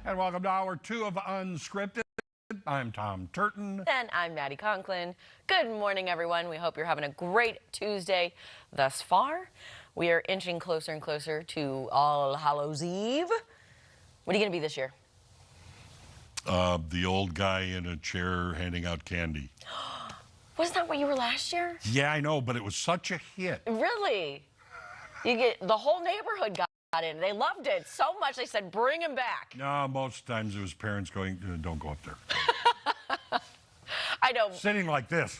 And welcome to hour 2 of Unscripted. I'm Tom Turton. And I'm Maddie Conklin. Good morning, everyone. We hope you're having a great Tuesday thus far. We are inching closer and closer to All Hallows Eve. What are you going to be this year? The old guy in a chair handing out candy. Wasn't that what you were last year? Yeah, I know, but it was such a hit. Really? The whole neighborhood got in. They loved it so much they said, bring him back. No, most times it was parents going, don't go up there. I know. Sitting like this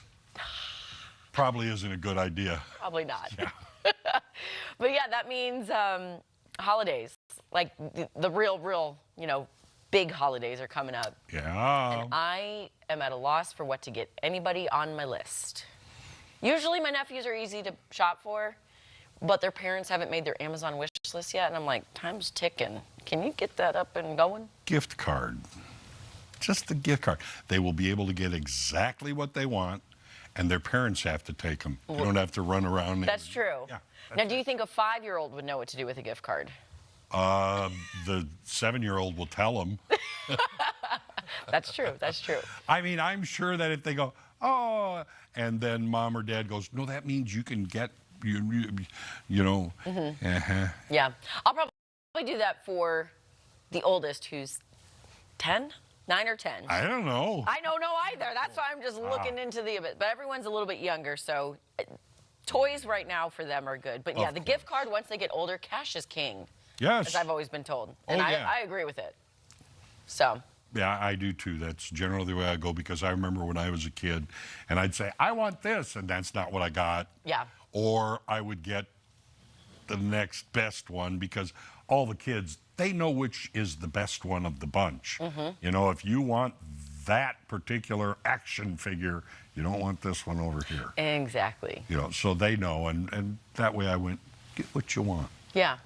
probably isn't a good idea. Probably not. Yeah. But yeah, that means holidays, like the real, big holidays are coming up. Yeah. And I am at a loss for what to get anybody on my list. Usually my nephews are easy to shop for, but their parents haven't made their Amazon wish list yet, and I'm like, time's ticking. Can you get that up and going? Gift card. Just the gift card. They will be able to get exactly what they want, and their parents have to take them. You don't have to run around. That's true. Yeah. Now, do you think a 5-year-old would know what to do with a gift card? The 7-year-old will tell them. That's true. That's true. I mean, I'm sure that if they go, oh, and then mom or dad goes, no, that means you can get, you know. Mm-hmm. Yeah. I'll probably do that for the oldest, who's 10, 9 or 10. I don't know. I don't know either. That's why I'm just looking into the bit. But everyone's a little bit younger, so toys right now for them are good. But yeah, the gift card, once they get older, cash is king. Yes. As I've always been told. And yeah. I agree with it. So. Yeah, I do too. That's generally the way I go, because I remember when I was a kid and I'd say, I want this, and that's not what I got. Yeah. Or I would get the next best one, because all the kids, they know which is the best one of the bunch. Mm-hmm. You know, if you want that particular action figure, you don't want this one over here. Exactly. You know, so they know, and that way I went, get what you want. Yeah.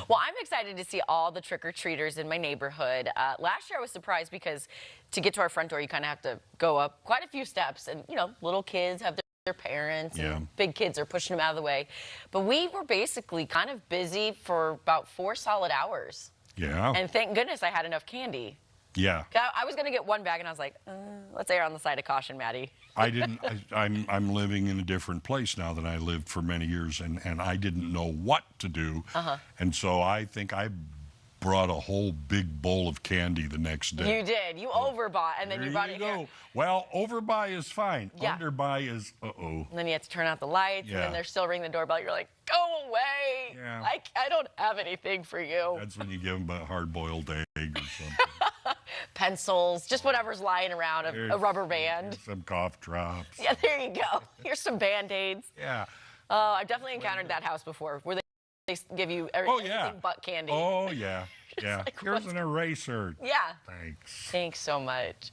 Well, I'm excited to see all the trick-or-treaters in my neighborhood. Last year I was surprised because to get to our front door, you kind of have to go up quite a few steps. And, little kids have their parents, and big kids are pushing them out of the way. But we were basically kind of busy for about 4 solid hours. Yeah. And thank goodness I had enough candy. Yeah. I was going to get one bag, and I was like, let's err on the side of caution, Maddie. I didn't. I'm living in a different place now than I lived for many years, and I didn't know what to do. And so I think I brought a whole big bowl of candy the next day. You did. You overbought, and then you brought it here. Well, overbuy is fine. Yeah. Underbuy is uh-oh. And then you have to turn out the lights, and then they're still ringing the doorbell. You're like, go away. Yeah. I don't have anything for you. That's when you give them a hard-boiled egg or something. Pencils, just whatever's lying around, a rubber band. Some cough drops. Yeah, there you go. Here's some Band-Aids. Yeah. I've definitely encountered that house before, where they give you everything but candy. Oh, yeah. Yeah. Like, here's an eraser. Yeah. Thanks. Thanks so much.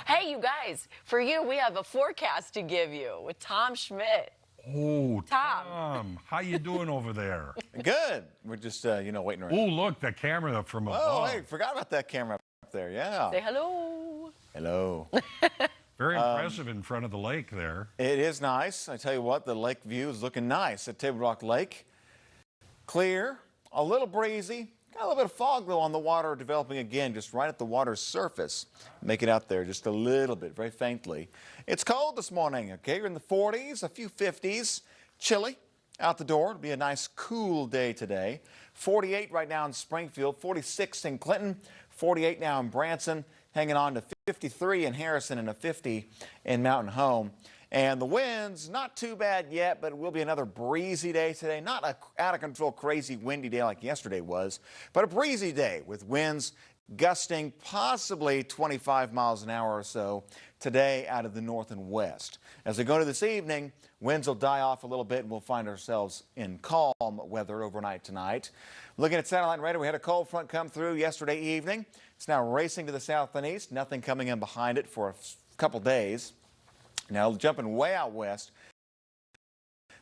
Hey, you guys, for you, we have a forecast to give you with Tom Schmidt. Oh, Tom, how you doing over there? Good. We're just, waiting around. Oh, look, the camera from above. Oh, hey, forgot about that camera up there. Yeah. Say hello. Hello. Very impressive in front of the lake there. It is nice. I tell you what, the lake view is looking nice at Table Rock Lake. Clear, a little breezy. Got a little bit of fog, though, on the water developing again, just right at the water's surface. Make it out there just a little bit, very faintly. It's cold this morning, okay? You're in the 40s, a few 50s. Chilly out the door. It'll be a nice, cool day today. 48 right now in Springfield, 46 in Clinton, 48 now in Branson, hanging on to 53 in Harrison and a 50 in Mountain Home. And the winds, not too bad yet, but it will be another breezy day today. Not a out-of-control, crazy, windy day like yesterday was, but a breezy day with winds gusting possibly 25 miles an hour or so today out of the north and west. As we go to this evening, winds will die off a little bit, and we'll find ourselves in calm weather overnight tonight. Looking at satellite radar, we had a cold front come through yesterday evening. It's now racing to the south and east, nothing coming in behind it for a couple days. Now, jumping way out west,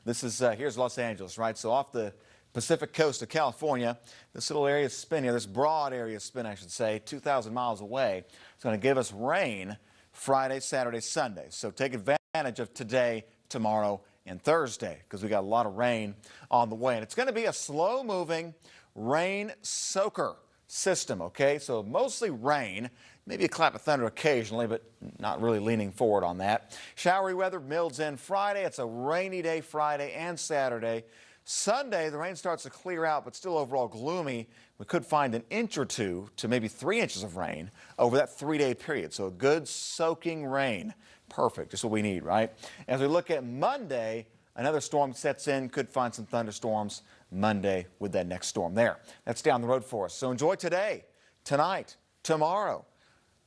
this is, here's Los Angeles, right? So off the Pacific coast of California, this little area of spin here, this broad area of spin, I should say, 2,000 miles away. It's going to give us rain Friday, Saturday, Sunday. So take advantage of today, tomorrow, and Thursday, because we got a lot of rain on the way. And it's going to be a slow-moving rain soaker system, okay? So mostly rain, maybe a clap of thunder occasionally, but not really leaning forward on that. Showery weather builds in Friday. It's a rainy day Friday and Saturday. Sunday, the rain starts to clear out, but still overall gloomy. We could find an inch or two to maybe 3 inches of rain over that 3-day period. So a good soaking rain. Perfect, just what we need, right? As we look at Monday, another storm sets in, could find some thunderstorms Monday with that next storm there. That's down the road for us. So enjoy today, tonight, tomorrow,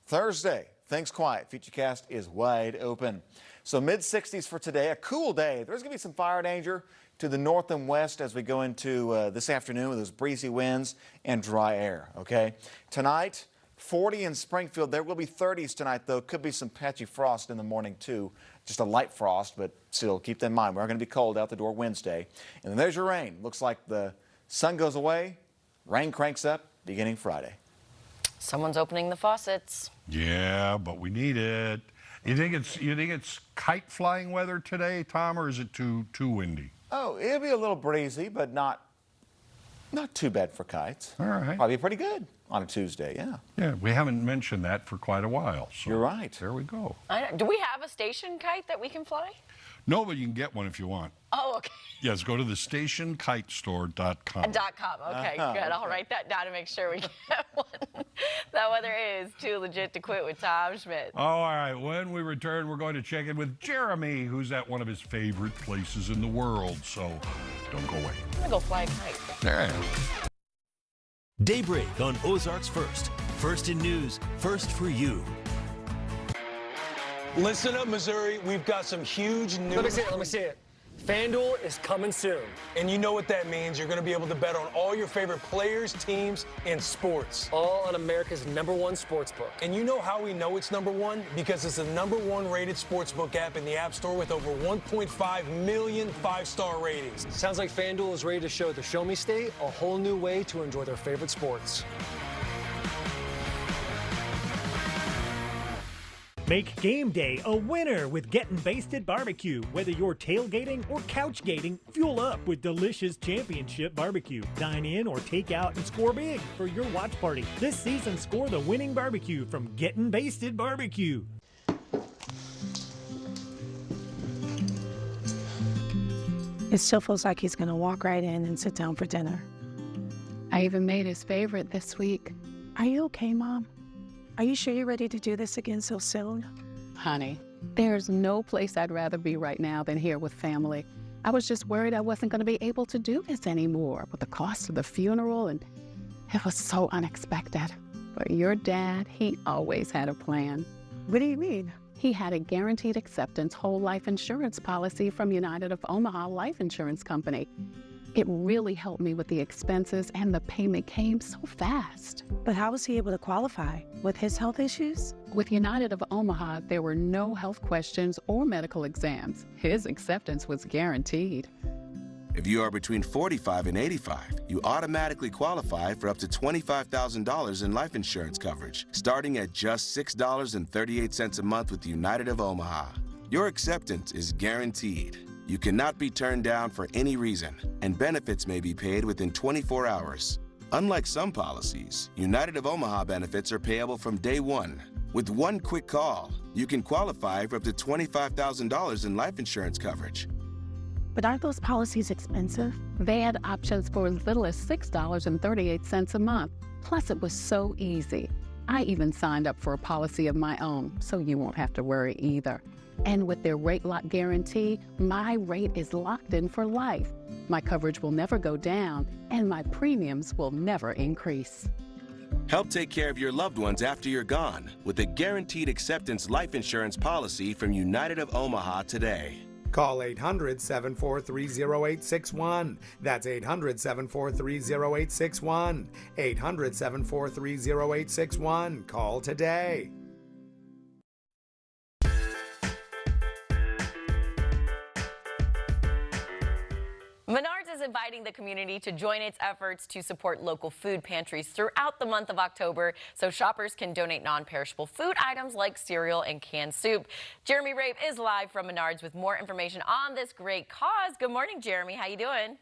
Thursday. Things quiet. Futurecast is wide open. So mid-60s for today, a cool day. There's going to be some fire danger to the north and west as we go into this afternoon with those breezy winds and dry air, okay? Tonight, 40 in Springfield. There will be 30s tonight, though. Could be some patchy frost in the morning, too. Just a light frost, but still keep that in mind. We're going to be cold out the door Wednesday. And then there's your rain. Looks like the sun goes away, rain cranks up beginning Friday. Someone's opening the faucets. Yeah, but we need it. You think it's kite flying weather today, Tom, or is it too windy? Oh, it'll be a little breezy, but not too bad for kites. All right. Probably pretty good on a Tuesday, yeah. Yeah, we haven't mentioned that for quite a while. So You're right. There we go. Do we have a station kite that we can fly? No, but you can get one if you want. Oh, okay. Yes, go to the stationkitestore.com. .com. Okay, good. I'll write that down to make sure we get one. That weather is too legit to quit with Tom Schmidt. Oh, all right. When we return, we're going to check in with Jeremy, who's at one of his favorite places in the world. So don't go away. I'm gonna go fly a kite. There. Daybreak on Ozarks First. First in news, first for you. Listen up, Missouri. We've got some huge news. Let me see it. FanDuel is coming soon. And you know what that means. You're going to be able to bet on all your favorite players, teams, and sports. All on America's #1 sportsbook. And you know how we know it's #1? Because it's the #1 rated sportsbook app in the App Store with over 1.5 million 5-star ratings. Sounds like FanDuel is ready to show the Show Me State a whole new way to enjoy their favorite sports. Make game day a winner with Gettin' Basted Barbecue. Whether you're tailgating or couch gating, fuel up with delicious championship barbecue. Dine in or take out and score big for your watch party. This season, score the winning barbecue from Gettin' Basted Barbecue. It still feels like he's going to walk right in and sit down for dinner. I even made his favorite this week. Are you okay, Mom? Are you sure you're ready to do this again so soon? Honey, there's no place I'd rather be right now than here with family. I was just worried I wasn't going to be able to do this anymore with the cost of the funeral, and it was so unexpected. But your dad, he always had a plan. What do you mean? He had a guaranteed acceptance whole life insurance policy from United of Omaha Life Insurance Company. It really helped me with the expenses, and the payment came so fast. But how was he able to qualify? With his health issues? With United of Omaha, there were no health questions or medical exams. His acceptance was guaranteed. If you are between 45 and 85, you automatically qualify for up to $25,000 in life insurance coverage, starting at just $6.38 a month with United of Omaha. Your acceptance is guaranteed. You cannot be turned down for any reason, and benefits may be paid within 24 hours. Unlike some policies, United of Omaha benefits are payable from day one. With one quick call, you can qualify for up to $25,000 in life insurance coverage. But aren't those policies expensive? They had options for as little as $6.38 a month. Plus, it was so easy. I even signed up for a policy of my own, so you won't have to worry either. And with their rate lock guarantee, my rate is locked in for life. My coverage will never go down, and my premiums will never increase. Help take care of your loved ones after you're gone with a guaranteed acceptance life insurance policy from United of Omaha today. Call 800-743-0861. That's 800-743-0861. 800-743-0861. Call today. Menards is inviting the community to join its efforts to support local food pantries throughout the month of October so shoppers can donate non-perishable food items like cereal and canned soup. Jeremy Rape is live from Menards with more information on this great cause. Good morning, Jeremy. How you doing?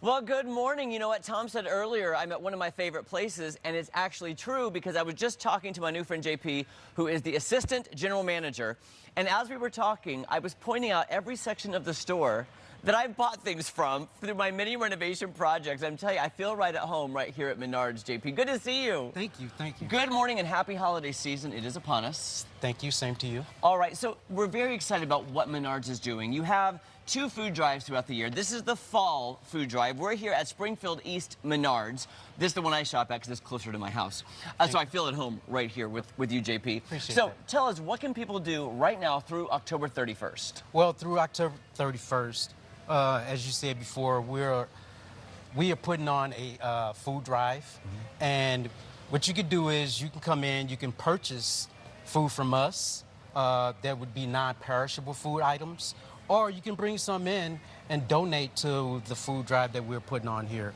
Well, good morning. You know what Tom said earlier, I'm at one of my favorite places, and it's actually true because I was just talking to my new friend JP, who is the assistant general manager. And as we were talking, I was pointing out every section of the store that I've bought things from through my many renovation projects. I'm telling you, I feel right at home right here at Menards, JP. Good to see you. Thank you, thank you. Good morning and happy holiday season. It is upon us. Thank you, same to you. All right, so we're very excited about what Menards is doing. You have 2 food drives throughout the year. This is the fall food drive. We're here at Springfield East Menards. This is the one I shop at because it's closer to my house. So I feel at home right here with you, JP. Appreciate so that. tell us, what can people do right now through October 31st? Well, through October 31st, as you said before, we are putting on a food drive. And what you could do is you can come in, you can purchase food from us. That would be non-perishable food items. Or you can bring some in and donate to the food drive that we're putting on here,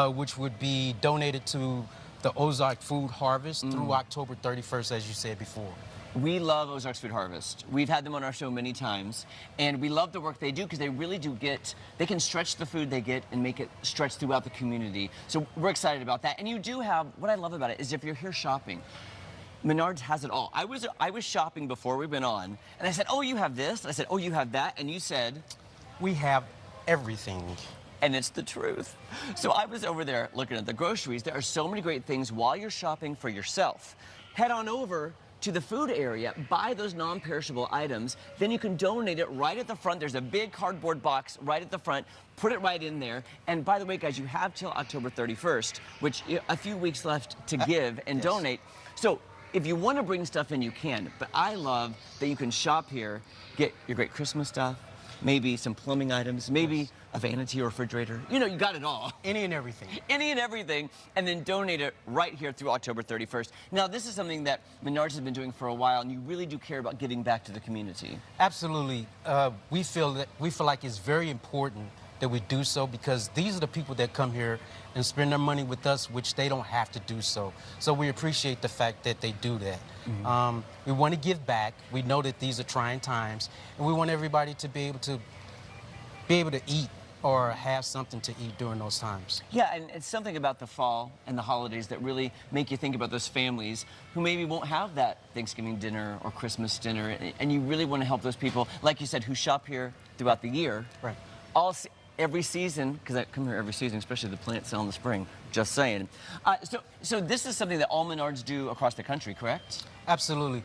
which would be donated to the Ozark Food Harvest through October 31st, as you said before. We love Ozark's Food Harvest. We've had them on our show many times, and we love the work they do because they really do they can stretch the food they get and make it stretch throughout the community. So we're excited about that. And you do have, what I love about it is if you're here shopping, Menards has it all. I was shopping before we went on, and I said, oh, you have this? And I said, oh, you have that? And you said, we have everything. And it's the truth. So I was over there looking at the groceries. There are so many great things while you're shopping for yourself. Head on over to the food area, buy those non-perishable items, then you can donate it right at the front. There's a big cardboard box right at the front. Put it right in there. And by the way, guys, you have till October 31st, which a few weeks left to give and donate. So if you want to bring stuff in, you can. But I love that you can shop here, get your great Christmas stuff, maybe some plumbing items, maybe a vanity or refrigerator. You know, you got it all. Any and everything. Any and everything, and then donate it right here through October 31st. Now, this is something that Menards has been doing for a while, and you really do care about giving back to the community. Absolutely. We feel like it's very important that we do so because these are the people that come here and spend their money with us, which they don't have to do so. So we appreciate the fact that they do that. We want to give back. We know that these are trying times, and we want everybody to be able to eat or have something to eat during those times. Yeah, and it's something about the fall and the holidays that really make you think about those families who maybe won't have that Thanksgiving dinner or Christmas dinner, and you really want to help those people, like you said, who shop here throughout the year. Right. Every season, because I come here every season, especially the plant sale in the spring, just saying. So this is something that all Menards do across the country, correct? Absolutely.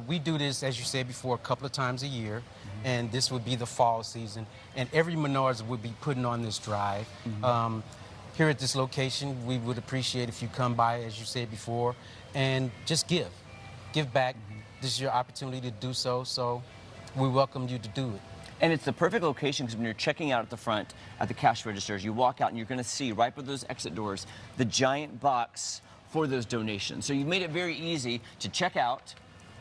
We do this, as you said before, a couple of times a year, and this would be the fall season. And every Menards would be putting on this drive. Here at this location, we would appreciate if you come by, as you said before, and just give. Give back. This is your opportunity to do so, so we welcome you to do it. And it's the perfect location because when you're checking out at the front at the cash registers, you walk out and you're going to see right by those exit doors the giant box for those donations. So you've made it very easy to check out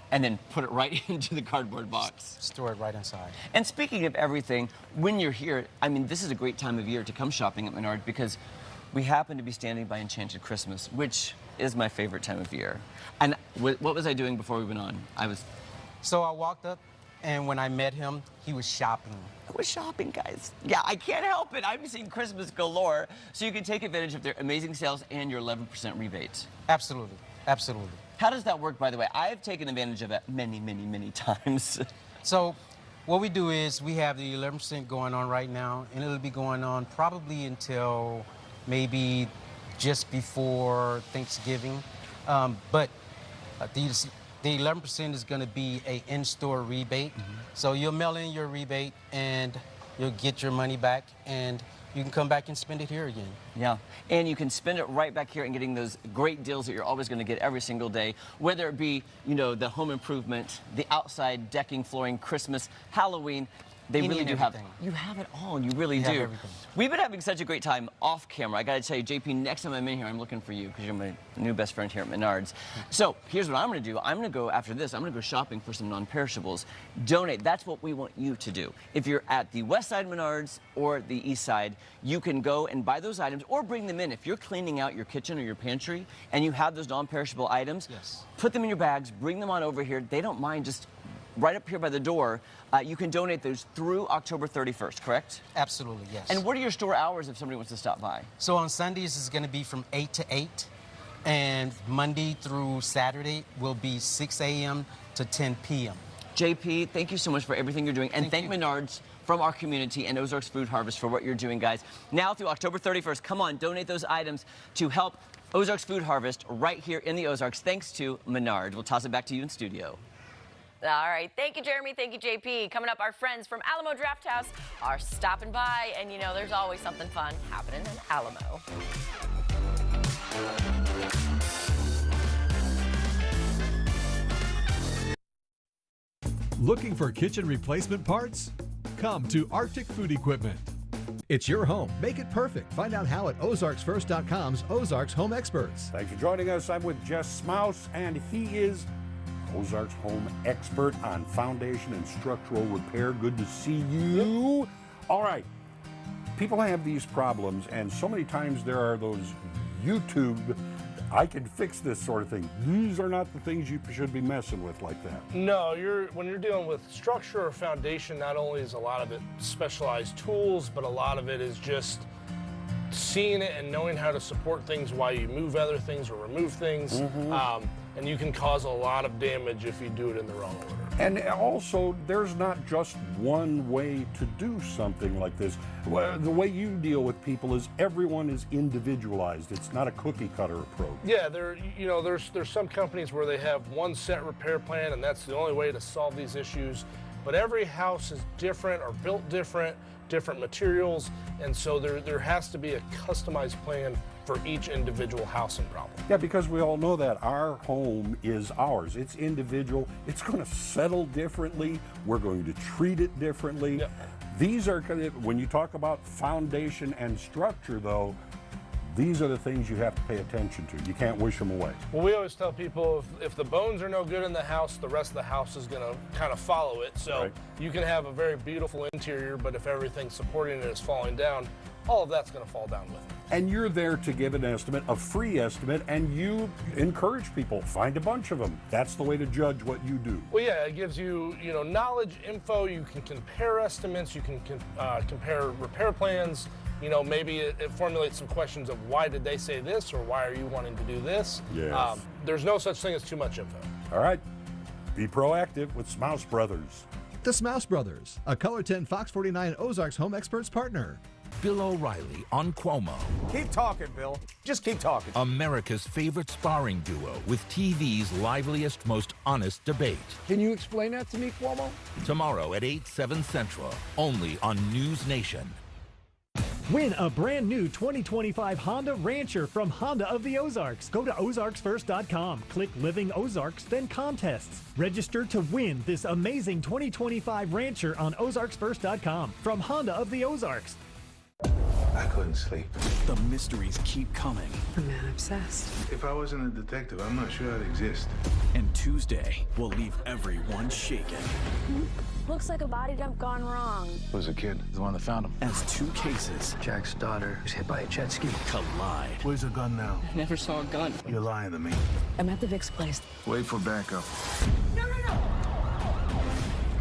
and then put it right into the cardboard box. Store it right inside. And speaking of everything, when you're here, I mean, this is a great time of year to come shopping at Menards because we happen to be standing by Enchanted Christmas, which is my favorite time of year. And what was I doing before we went on? So I walked up, and when I met him, he was shopping. I was shopping, guys. Yeah, I can't help it. I'm seeing Christmas galore. So you can take advantage of their amazing sales and your 11% rebate. Absolutely, absolutely. How does that work, by the way? I've taken advantage of it many, many, many times. So what we do is we have the 11% going on right now, and it'll be going on probably until maybe just before Thanksgiving. But the 11% is going to be an in-store rebate. So you'll mail in your rebate and you'll get your money back and you can come back and spend it here again. Yeah, and you can spend it right back here and getting those great deals that you're always going to get every single day, whether it be, you know, the home improvement, the outside decking, flooring, Christmas, Halloween. They really do have, you have it all, you really do. Everything. We've been having such a great time off camera. I gotta tell you, JP, next time I'm in here, I'm looking for you because you're my new best friend here at Menards. So here's what I'm gonna do. I'm gonna go, after this, I'm gonna go shopping for some non-perishables. Donate, that's what we want you to do. If you're at the west side Menards or the east side, you can go and buy those items or bring them in. If you're cleaning out your kitchen or your pantry and you have those non-perishable items, put them in your bags, bring them on over here. They don't mind just right up here by the door. You can donate those through October 31st, correct? Absolutely, yes. And what are your store hours if somebody wants to stop by? So on Sundays, it's going to be from 8 to 8. And Monday through Saturday will be 6 a.m. to 10 p.m. JP, thank you so much for everything you're doing. And thank you. Menards from our community and Ozarks Food Harvest for what you're doing, guys. Now through October 31st, come on, donate those items to help Ozarks Food Harvest right here in the Ozarks, thanks to Menards. We'll toss it back to you in studio. All right. Thank you, Jeremy. Thank you, JP. Coming up, our friends from Alamo Draft House are stopping by. And, you know, there's always something fun happening in Alamo. Looking for kitchen replacement parts? Come to Arctic Food Equipment. It's your home. Make it perfect. Find out how at OzarksFirst.com's Ozarks Home Experts. Thanks for joining us. I'm with Jess Smouse, and he is Ozarks Home Expert on foundation and structural repair. Good to see you. All right. People have these problems, and so many times there are those YouTube, I can fix this sort of thing. These are not the things you should be messing with like that. No, when you're dealing with structure or foundation, not only is a lot of it specialized tools, but a lot of it is just seeing it and knowing how to support things while you move other things or remove things. And you can cause a lot of damage if you do it in the wrong order. And also, there's not just one way to do something like this. Well, the way you deal with people is everyone is individualized. It's not a cookie cutter approach. Yeah, there's some companies where they have one set repair plan, and that's the only way to solve these issues. But every house is different or built different materials, and so there has to be a customized plan for each individual housing problem. Yeah, because we all know that our home is ours. It's individual. It's going to settle differently. We're going to treat it differently. Yep. These are, when you talk about foundation and structure, though, these are the things you have to pay attention to. You can't wish them away. Well, we always tell people if the bones are no good in the house, the rest of the house is going to kind of follow it. So Right. You can have a very beautiful interior, but if everything supporting it is falling down, all of that's going to fall down with it. And you're there to give an estimate, a free estimate, and you encourage people, find a bunch of them. That's the way to judge what you do. Well, yeah, it gives you, knowledge, info. You can compare estimates. You can compare repair plans. Maybe it formulates some questions of why did they say this or why are you wanting to do this? Yes. There's no such thing as too much info. All right. Be proactive with Smouse Brothers. The Smouse Brothers, a Color 10 Fox 49 Ozarks Home Experts partner. Bill O'Reilly on Cuomo. Keep talking, Bill. Just keep talking. America's favorite sparring duo with TV's liveliest, most honest debate. Can you explain that to me, Cuomo? Tomorrow at 8, 7 Central, only on News Nation. Win a brand new 2025 Honda Rancher from Honda of the Ozarks. Go to OzarksFirst.com, click Living Ozarks, then Contests. Register to win this amazing 2025 Rancher on OzarksFirst.com from Honda of the Ozarks. I couldn't sleep. The mysteries keep coming. I'm not obsessed. If I wasn't a detective, I'm not sure I'd exist. And Tuesday will leave everyone shaken. Looks like a body dump gone wrong. Who's the kid? The one that found him. As two cases, Jack's daughter was hit by a jet ski. collide. Where's the gun now? I never saw a gun. You're lying to me. I'm at the Vic's place. Wait for backup.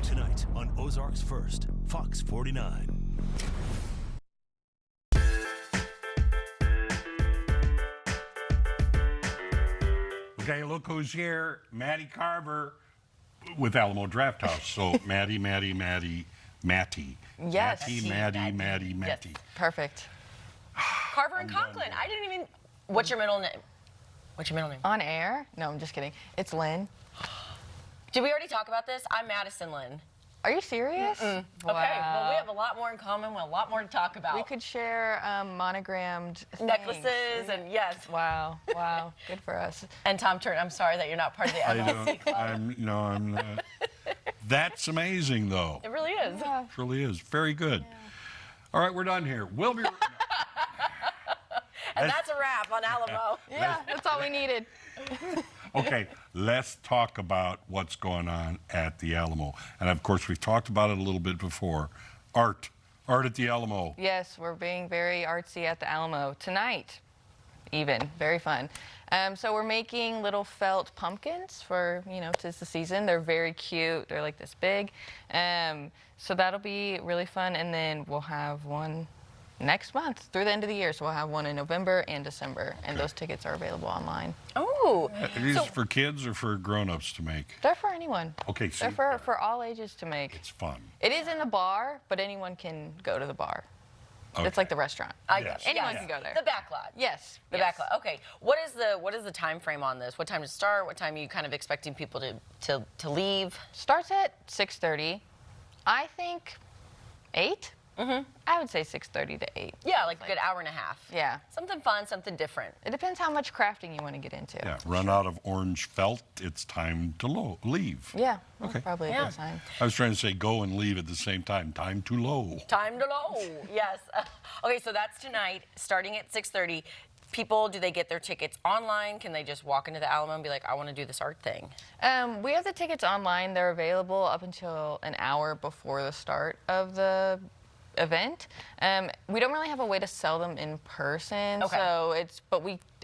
Tonight on Ozarks First, Fox 49. Okay, look who's here. Maddie Carver with Alamo Draft House. So Matty. Yes. Maddie. Yes. Perfect. Carver and Conklin. I didn't even. What's your middle name? On air? No, I'm just kidding. It's Lynn. Did we already talk about this? I'm Madison Lynn. Are you serious? Okay, well, we have a lot more in common. We have a lot more to talk about. We could share monogrammed necklaces and yes. Wow, good for us. And Tom Turner, I'm sorry that you're not part of the MLC club. I'm not. That's amazing, though. It really is. Yeah. It really is. Very good. Yeah. All right, we're done here. We'll be. And that's a wrap on Alamo. Yeah, that's all we needed. Okay, let's talk about what's going on at the Alamo. And of course, we've talked about it a little bit before. Art at the Alamo. Yes, we're being very artsy at the Alamo. Tonight, even. Very fun. So we're making little felt pumpkins for, you know, 'tis the season. They're very cute. They're like this big. So that'll be really fun. And then we'll have one next month through the end of the year. So we'll have one in November and December. And those tickets are available online. Oh. Are these for kids or for grown-ups to make? They're for anyone. Okay, so They're for all ages to make. it's fun. It is in the bar, but anyone can go to the bar. Okay. It's like the restaurant. Anyone can go there. The back lot. Yes. The back lot. Okay. What is the time frame on this? What time to start? What time are you kind of expecting people to leave? Starts at 6:30. I think 8. I would say 6:30 to 8. Yeah, like a good hour and a half. Yeah. Something fun, something different. It depends how much crafting you want to get into. Yeah, run out of orange felt, it's time to leave. Yeah. Okay. Probably a good time. I was trying to say go and leave at the same time. Time too low. Time to low. Yes. Okay, so that's tonight, starting at 6:30. People, do they get their tickets online? Can they just walk into the Alamo and be like, I want to do this art thing? We have the tickets online. They're available up until an hour before the start of the event. We don't really have a way to sell them in person. Okay. So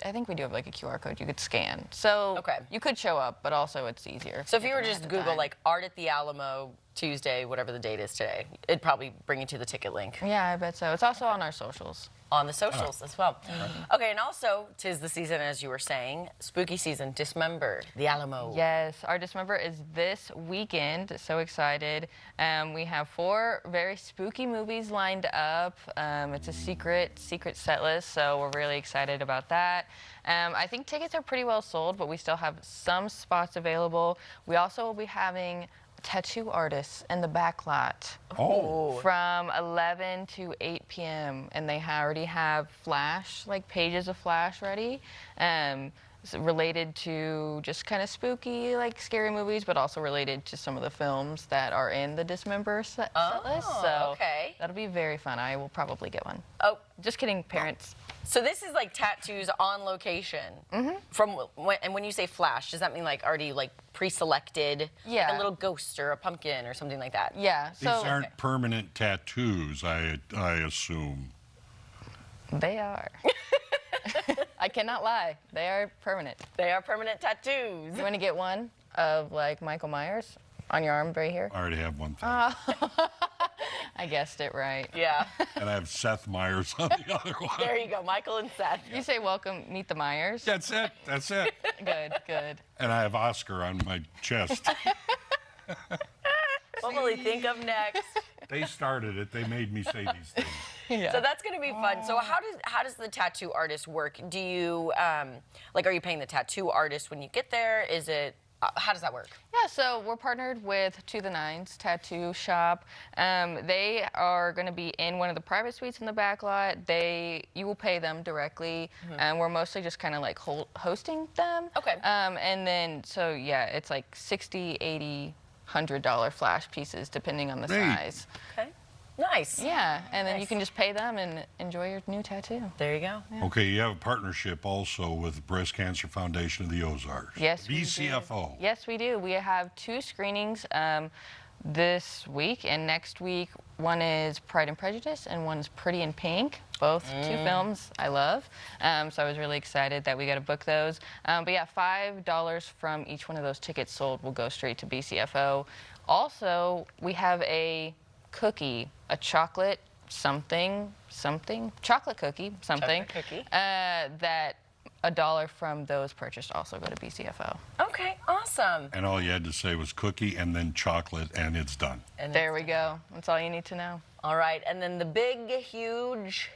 I think we do have like a QR code you could scan. So you could show up, but also it's easier. So if you were just Google like Art at the Alamo Tuesday, whatever the date is today, it'd probably bring you to the ticket link. Yeah, I bet so. It's also on our socials. On the socials as well. Okay, and also, 'tis the season, as you were saying, spooky season, Dismember, the Alamo. Yes, our Dismember is this weekend. So excited. We have 4 very spooky movies lined up. It's a secret set list, so we're really excited about that. I think tickets are pretty well sold, but we still have some spots available. We also will be having tattoo artists in the back lot from 11 to 8 p.m. and they already have pages of Flash ready, related to just kind of spooky, like scary movies, but also related to some of the films that are in the Dismember set list. So that'll be very fun. I will probably get one. Oh, just kidding, parents. So this is like tattoos on location. And when you say Flash, does that mean like already like pre-selected, Yeah. like a little ghost or a pumpkin or something like that? Yeah. These aren't permanent tattoos, I assume. They are. I cannot lie. They are permanent. They are permanent tattoos. You want to get one of like Michael Myers on your arm right here? I already have one thing. I guessed it right. Yeah. And I have Seth Meyers on the other one. There you go, Michael and Seth. You say welcome, meet the Myers. That's it. That's it. Good. And I have Oscar on my chest. What will he think of next? They started it. They made me say these things. So that's going to be fun. So how does the tattoo artist work? Do you are you paying the tattoo artist when you get there? Is it how does that work? Yeah, so we're partnered with To the Nines Tattoo Shop. They are going to be in one of the private suites in the back lot. You will pay them directly, and we're mostly just kind of like hosting them. Okay. And then it's like $60, $80, $100 Flash pieces depending on the size. Okay. Nice. Yeah, and then you can just pay them and enjoy your new tattoo. There you go. Yeah. Okay, you have a partnership also with Breast Cancer Foundation of the Ozarks. Yes, we BCFO. do. Yes, we do. We have 2 screenings this week and next week. One is Pride and Prejudice and one is Pretty in Pink. Both 2 films I love. So I was really excited that we got to book those. But yeah, $5 from each one of those tickets sold will go straight to BCFO. Also, we have a cookie, a chocolate chocolate cookie, that $1 from those purchased also go to BCFO. Okay, awesome. And all you had to say was cookie and then chocolate, and it's done. And there we go. That's all you need to know. All right, and then the big, huge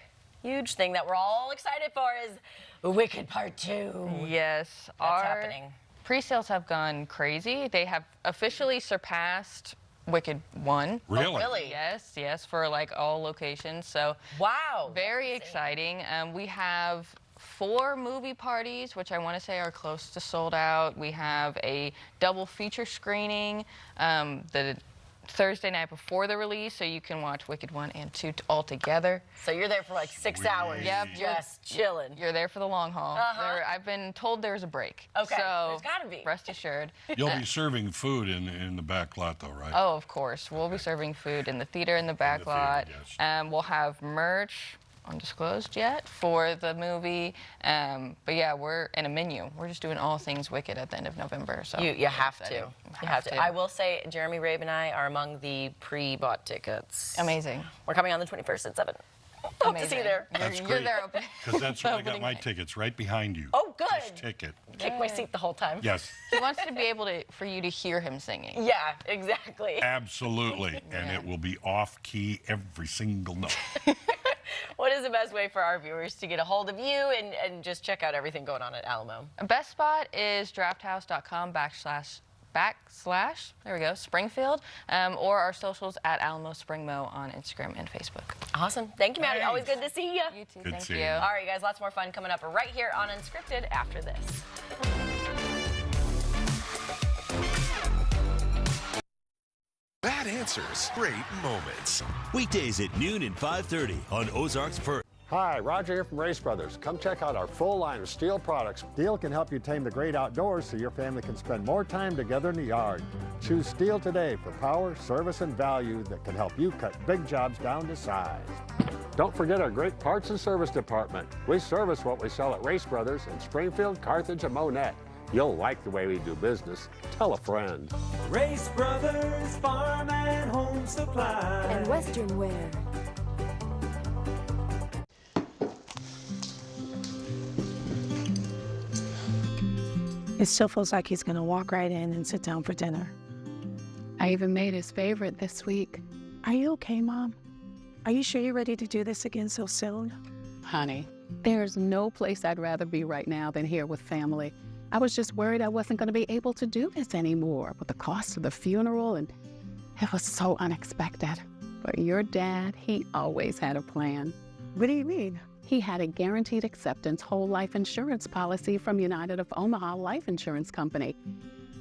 thing that we're all excited for is Wicked Part 2. Yes, That's happening. Pre-sales have gone crazy. They have officially surpassed Wicked 1. Really? Oh, really? Yes, for like all locations. So wow, very exciting. We have 4 movie parties, which I want to say are close to sold out. We have a double feature screening the Thursday night before the release, so you can watch Wicked 1 and 2 all together. So you're there for like 6 hours. Yep, just chilling. You're there for the long haul. I've been told there's a break. Okay, so there's got to be. Rest assured. You'll be serving food in the back lot, though, right? Oh, of course. We'll be serving food in the theater in the back lot. yes. We'll have merch undisclosed yet for the movie. But yeah, we're in a menu. We're just doing all things Wicked at the end of November. So you have to. You have to. I will say, Jeremy, Rabe, and I are among the pre-bought tickets. Amazing. We're coming on the 21st at 7. Hope to see you there. That's You're great. there open. Because that's where I got my tickets, right behind you. Oh, good. Just ticket. Kick my seat the whole time. Yes. He wants to be able for you to hear him singing. Yeah, exactly. Absolutely. And it will be off key every single note. What is the best way for our viewers to get a hold of you and just check out everything going on at Alamo? Best spot is drafthouse.com /, there we go, Springfield, or our socials at Alamo Springmo on Instagram and Facebook. Awesome. Thank you, Maddie. Always good to see you. You too. Good Thank seeing you. you. All right, you guys, lots more fun coming up right here on Unscripted after this. Bad answers, great moments. Weekdays at noon and 5:30 on Ozarks First. Hi, Roger here from Race Brothers. Come check out our full line of steel products. Steel can help you tame the great outdoors so your family can spend more time together in the yard. Choose Steel today for power, service, and value that can help you cut big jobs down to size. Don't forget our great parts and service department. We service what we sell at Race Brothers in Springfield, Carthage, and Monette. You'll like the way we do business. Tell a friend. Race Brothers Farm and Home Supply. And Western wear. It still feels like he's going to walk right in and sit down for dinner. I even made his favorite this week. Are you okay, Mom? Are you sure you're ready to do this again so soon? Honey, there's no place I'd rather be right now than here with family. I was just worried I wasn't going to be able to do this anymore with the cost of the funeral, and it was so unexpected. But your dad, he always had a plan. What do you mean? He had a guaranteed acceptance whole life insurance policy from United of Omaha Life Insurance Company.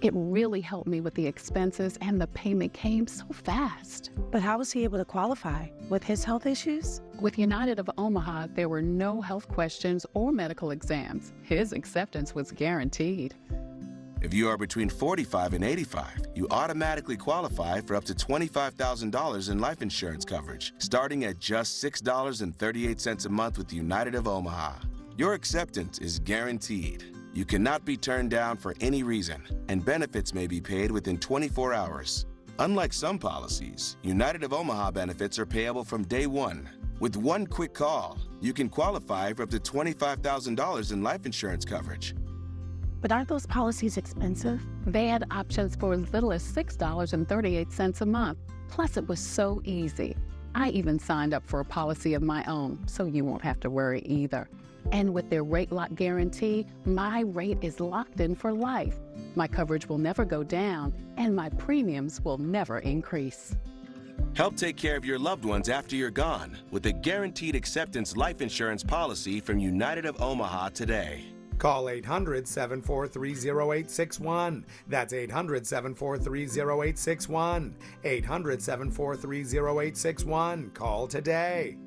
It really helped me with the expenses, and the payment came so fast. But how was he able to qualify? With his health issues? With United of Omaha, there were no health questions or medical exams. His acceptance was guaranteed. If you are between 45 and 85, you automatically qualify for up to $25,000 in life insurance coverage, starting at just $6.38 a month with United of Omaha. Your acceptance is guaranteed. You cannot be turned down for any reason, and benefits may be paid within 24 hours. Unlike some policies, United of Omaha benefits are payable from day one. With one quick call, you can qualify for up to $25,000 in life insurance coverage. But aren't those policies expensive? They had options for as little as $6.38 a month. Plus, it was so easy. I even signed up for a policy of my own, so you won't have to worry either. And with their rate lock guarantee, my rate is locked in for life. My coverage will never go down, and my premiums will never increase. Help take care of your loved ones after you're gone with a guaranteed acceptance life insurance policy from United of Omaha today. Call 800-743-0861. That's 800-743-0861. 800-743-0861. Call today.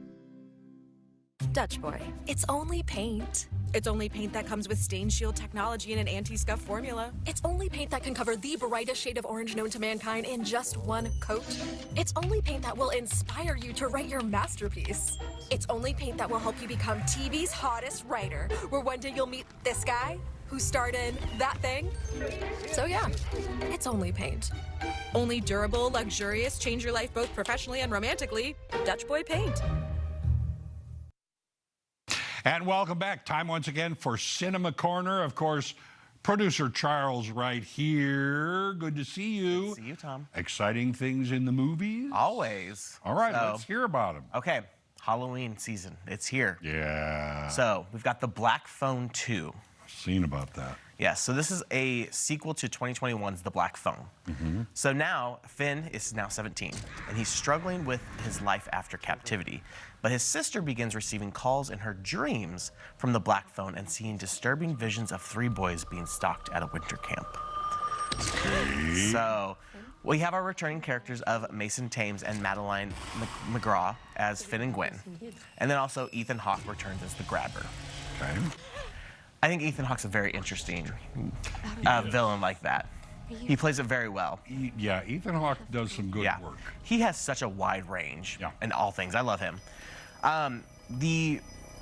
Dutch Boy. It's only paint. It's only paint that comes with Stain Shield technology and an anti-scuff formula. It's only paint that can cover the brightest shade of orange known to mankind in just one coat. It's only paint that will inspire you to write your masterpiece. It's only paint that will help you become TV's hottest writer, where one day you'll meet this guy who starred in that thing. So yeah, it's only paint. Only durable, luxurious, change your life both professionally and romantically. Dutch Boy paint. And welcome back. Time once again for Cinema Corner. Of course, producer Charles right here. Good to see you. Good to see you, Tom. Exciting things in the movies? Always. All right, let's hear about them. Okay, Halloween season. It's here. Yeah. So we've got The Black Phone 2. Seen about that. Yeah, so this is a sequel to 2021's The Black Phone. Mm-hmm. So now, Finn is now 17, and he's struggling with his life after captivity. But his sister begins receiving calls in her dreams from the Black Phone and seeing disturbing visions of 3 boys being stalked at a winter camp. Okay. So we have our returning characters of Mason Thames and Madeline McGraw as Finn and Gwen. And then also Ethan Hawke returns as the Grabber. Okay. I think Ethan Hawke's a very interesting villain like that. He plays it very well. Yeah, Ethan Hawke does some good work. He has such a wide range in all things. I love him. the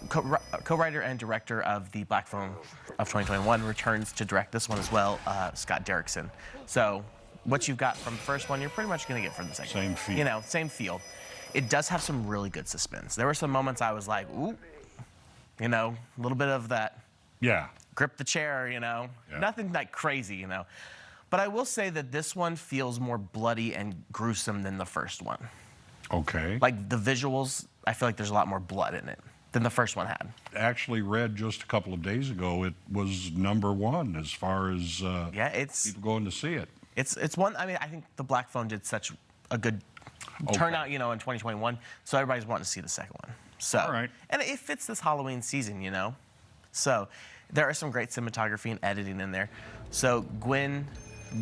co-writer and director of the Black Phone of 2021 returns to direct this one as well, Scott Derrickson. So what you've got from the first one, you're pretty much going to get from the second. Same feel. You know, same feel. It does have some really good suspense. There were some moments I was like, ooh, you know, a little bit of that. Yeah. Grip the chair, you know. Yeah. Nothing like crazy, you know. But I will say that this one feels more bloody and gruesome than the first one. Okay. Like the visuals, I feel like there's a lot more blood in it than the first one had. Actually read just a couple of days ago it was #1 as far as yeah, it's people going to see it. It's one. I mean, I think the Black Phone did such a good turnout, you know, in 2021. So everybody's wanting to see the second one. So, all right. And it fits this Halloween season, you know. So there are some great cinematography and editing in there. So Gwen,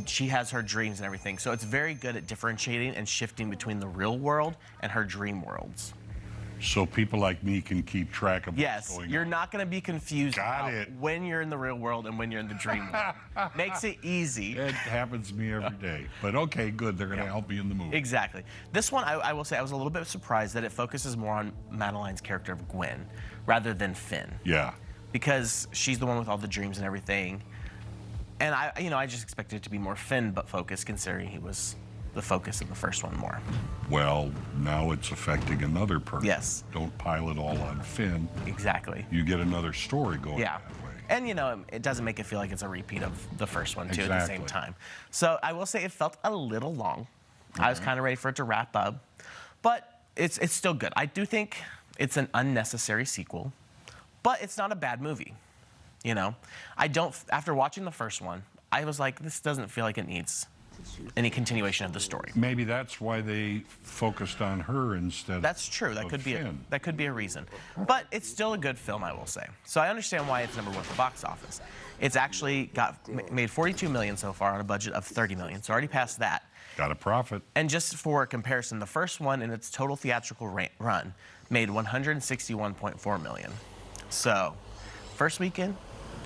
she has her dreams and everything. So it's very good at differentiating and shifting between the real world and her dream worlds. So people like me can keep track of what's Yes, going you're on. not going to be confused about when you're in the real world and when you're in the dream world. Makes it easy. It happens to me every day. But okay, good. They're going to help me in the movie. Exactly. This one, I will say, I was a little bit surprised that it focuses more on Madeline's character of Gwen rather than Finn. Yeah. Because she's the one with all the dreams and everything. And I just expected it to be more Finn but focused, considering he was the focus of the first one more. Well, now it's affecting another person. Yes. Don't pile it all on Finn. Exactly. You get another story going. Yeah. And, you know, it doesn't make it feel like it's a repeat of the first one, too, at the same Exactly. time. So I will say it felt a little long. I was kind of ready for it to wrap up. But it's still good. I do think it's an unnecessary sequel, but it's not a bad movie. You know, after watching the first one, I was like, this doesn't feel like it needs any continuation of the story. Maybe that's why they focused on her instead. That's true. That of could be Finn. that could be a reason. But it's still a good film, I will say. So I understand why it's #1 at the box office. It's actually made $42 million so far on a budget of $30 million. So already past that. Got a profit. And just for comparison, the first one in its total theatrical run made $161.4 million. So first weekend,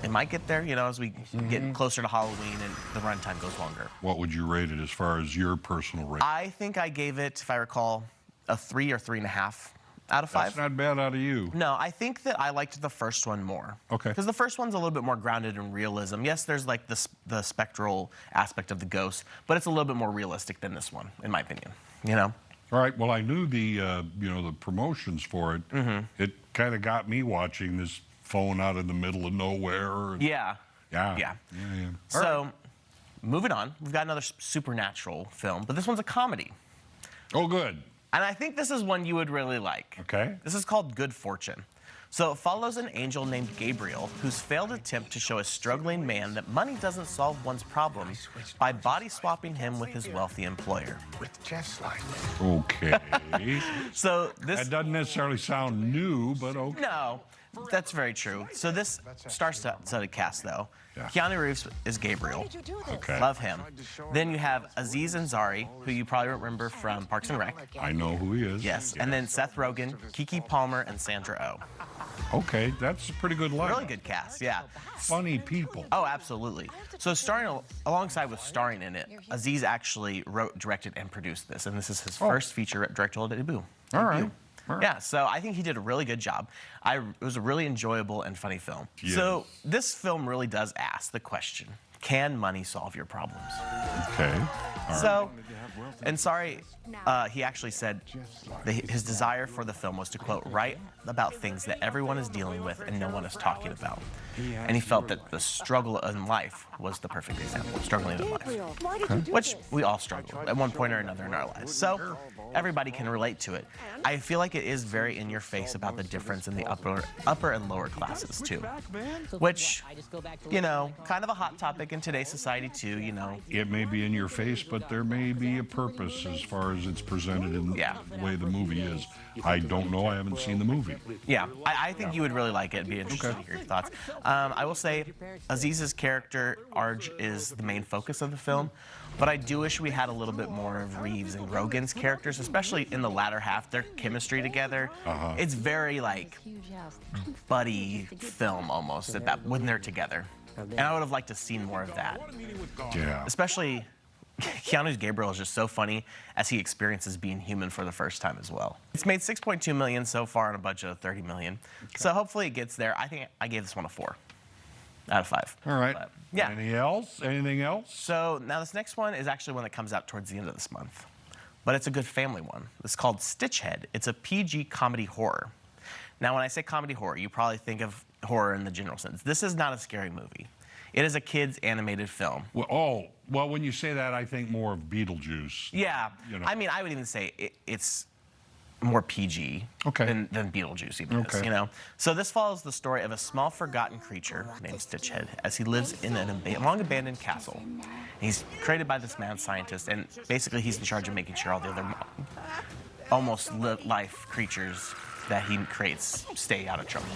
it might get there, you know, as we get closer to Halloween and the runtime goes longer. What would you rate it as far as your personal rating? I think I gave it, if I recall, a 3 or 3.5 out of 5. That's not bad out of you. No, I think that I liked the first one more. Okay. Because the first one's a little bit more grounded in realism. Yes, there's like the spectral aspect of the ghost, but it's a little bit more realistic than this one, in my opinion. You know? All right. Well, I knew the the promotions for it. It kind of got me watching this phone out in the middle of nowhere. Yeah. Yeah. So, moving on, we've got another supernatural film, but this one's a comedy. Oh, good. And I think this is one you would really like. Okay. This is called Good Fortune. So it follows an angel named Gabriel whose failed attempt to show a struggling man that money doesn't solve one's problems by body swapping him with his wealthy employer. With Jeff's life. Okay. So this... That doesn't necessarily sound new, but okay. No, that's very true. So this star-studded cast, though. Keanu Reeves is Gabriel. Okay. Love him. Then you have Aziz Ansari, who you probably remember from Parks and Rec. I know who he is. Yes. And then Seth Rogen, Keke Palmer, and Sandra Oh. Okay, that's a pretty good lineup. Really good cast, yeah. Funny people. Oh, absolutely. So alongside with starring in it, Aziz actually wrote, directed, and produced this. And this is his first feature directorial debut. All right. Yeah, so I think he did a really good job. It was a really enjoyable and funny film. Yes. So this film really does ask the question, can money solve your problems? Okay. All So, Ansari, he actually said that his desire for the film was to, quote, write about things that everyone is dealing with and no one is talking about. And he felt that the struggle in life was the perfect example, struggling in life. Which we all struggle at one point or another in our lives. So everybody can relate to it. I feel like it is very in your face about the difference in the upper and lower classes too. Which, you know, kind of a hot topic in today's society too, you know. It may be in your face, but there may be a purpose as far as it's presented in the way the movie is. I don't know. I haven't seen the movie. Yeah, I think you would really like it. It'd be interesting to hear your thoughts. I will say Aziz's character, Arj, is the main focus of the film, but I do wish we had a little bit more of Reeves and Rogen's characters, especially in the latter half. Their chemistry together, it's very like buddy film almost when they're together. And I would have liked to see more of that. Yeah. Especially Keanu's Gabriel is just so funny as he experiences being human for the first time as well. It's made $6.2 million so far on a budget of $30 million. Okay. So hopefully it gets there. I think I gave this one a 4 out of 5. All right. But, yeah. Anything else? Anything else? So now this next one is actually one that comes out towards the end of this month. But it's a good family one. It's called Stitchhead. It's a PG comedy horror. Now, when I say comedy horror, you probably think of horror in the general sense. This is not a scary movie. It is a kid's animated film. Well, when you say that, I think more of Beetlejuice. Yeah. You know. I mean, I would even say it's more PG than Beetlejuice even is, you know? So this follows the story of a small forgotten creature named Stitchhead as he lives in a long-abandoned castle. He's created by this mad scientist, and basically he's in charge of making sure all the other almost life creatures that he creates stay out of trouble.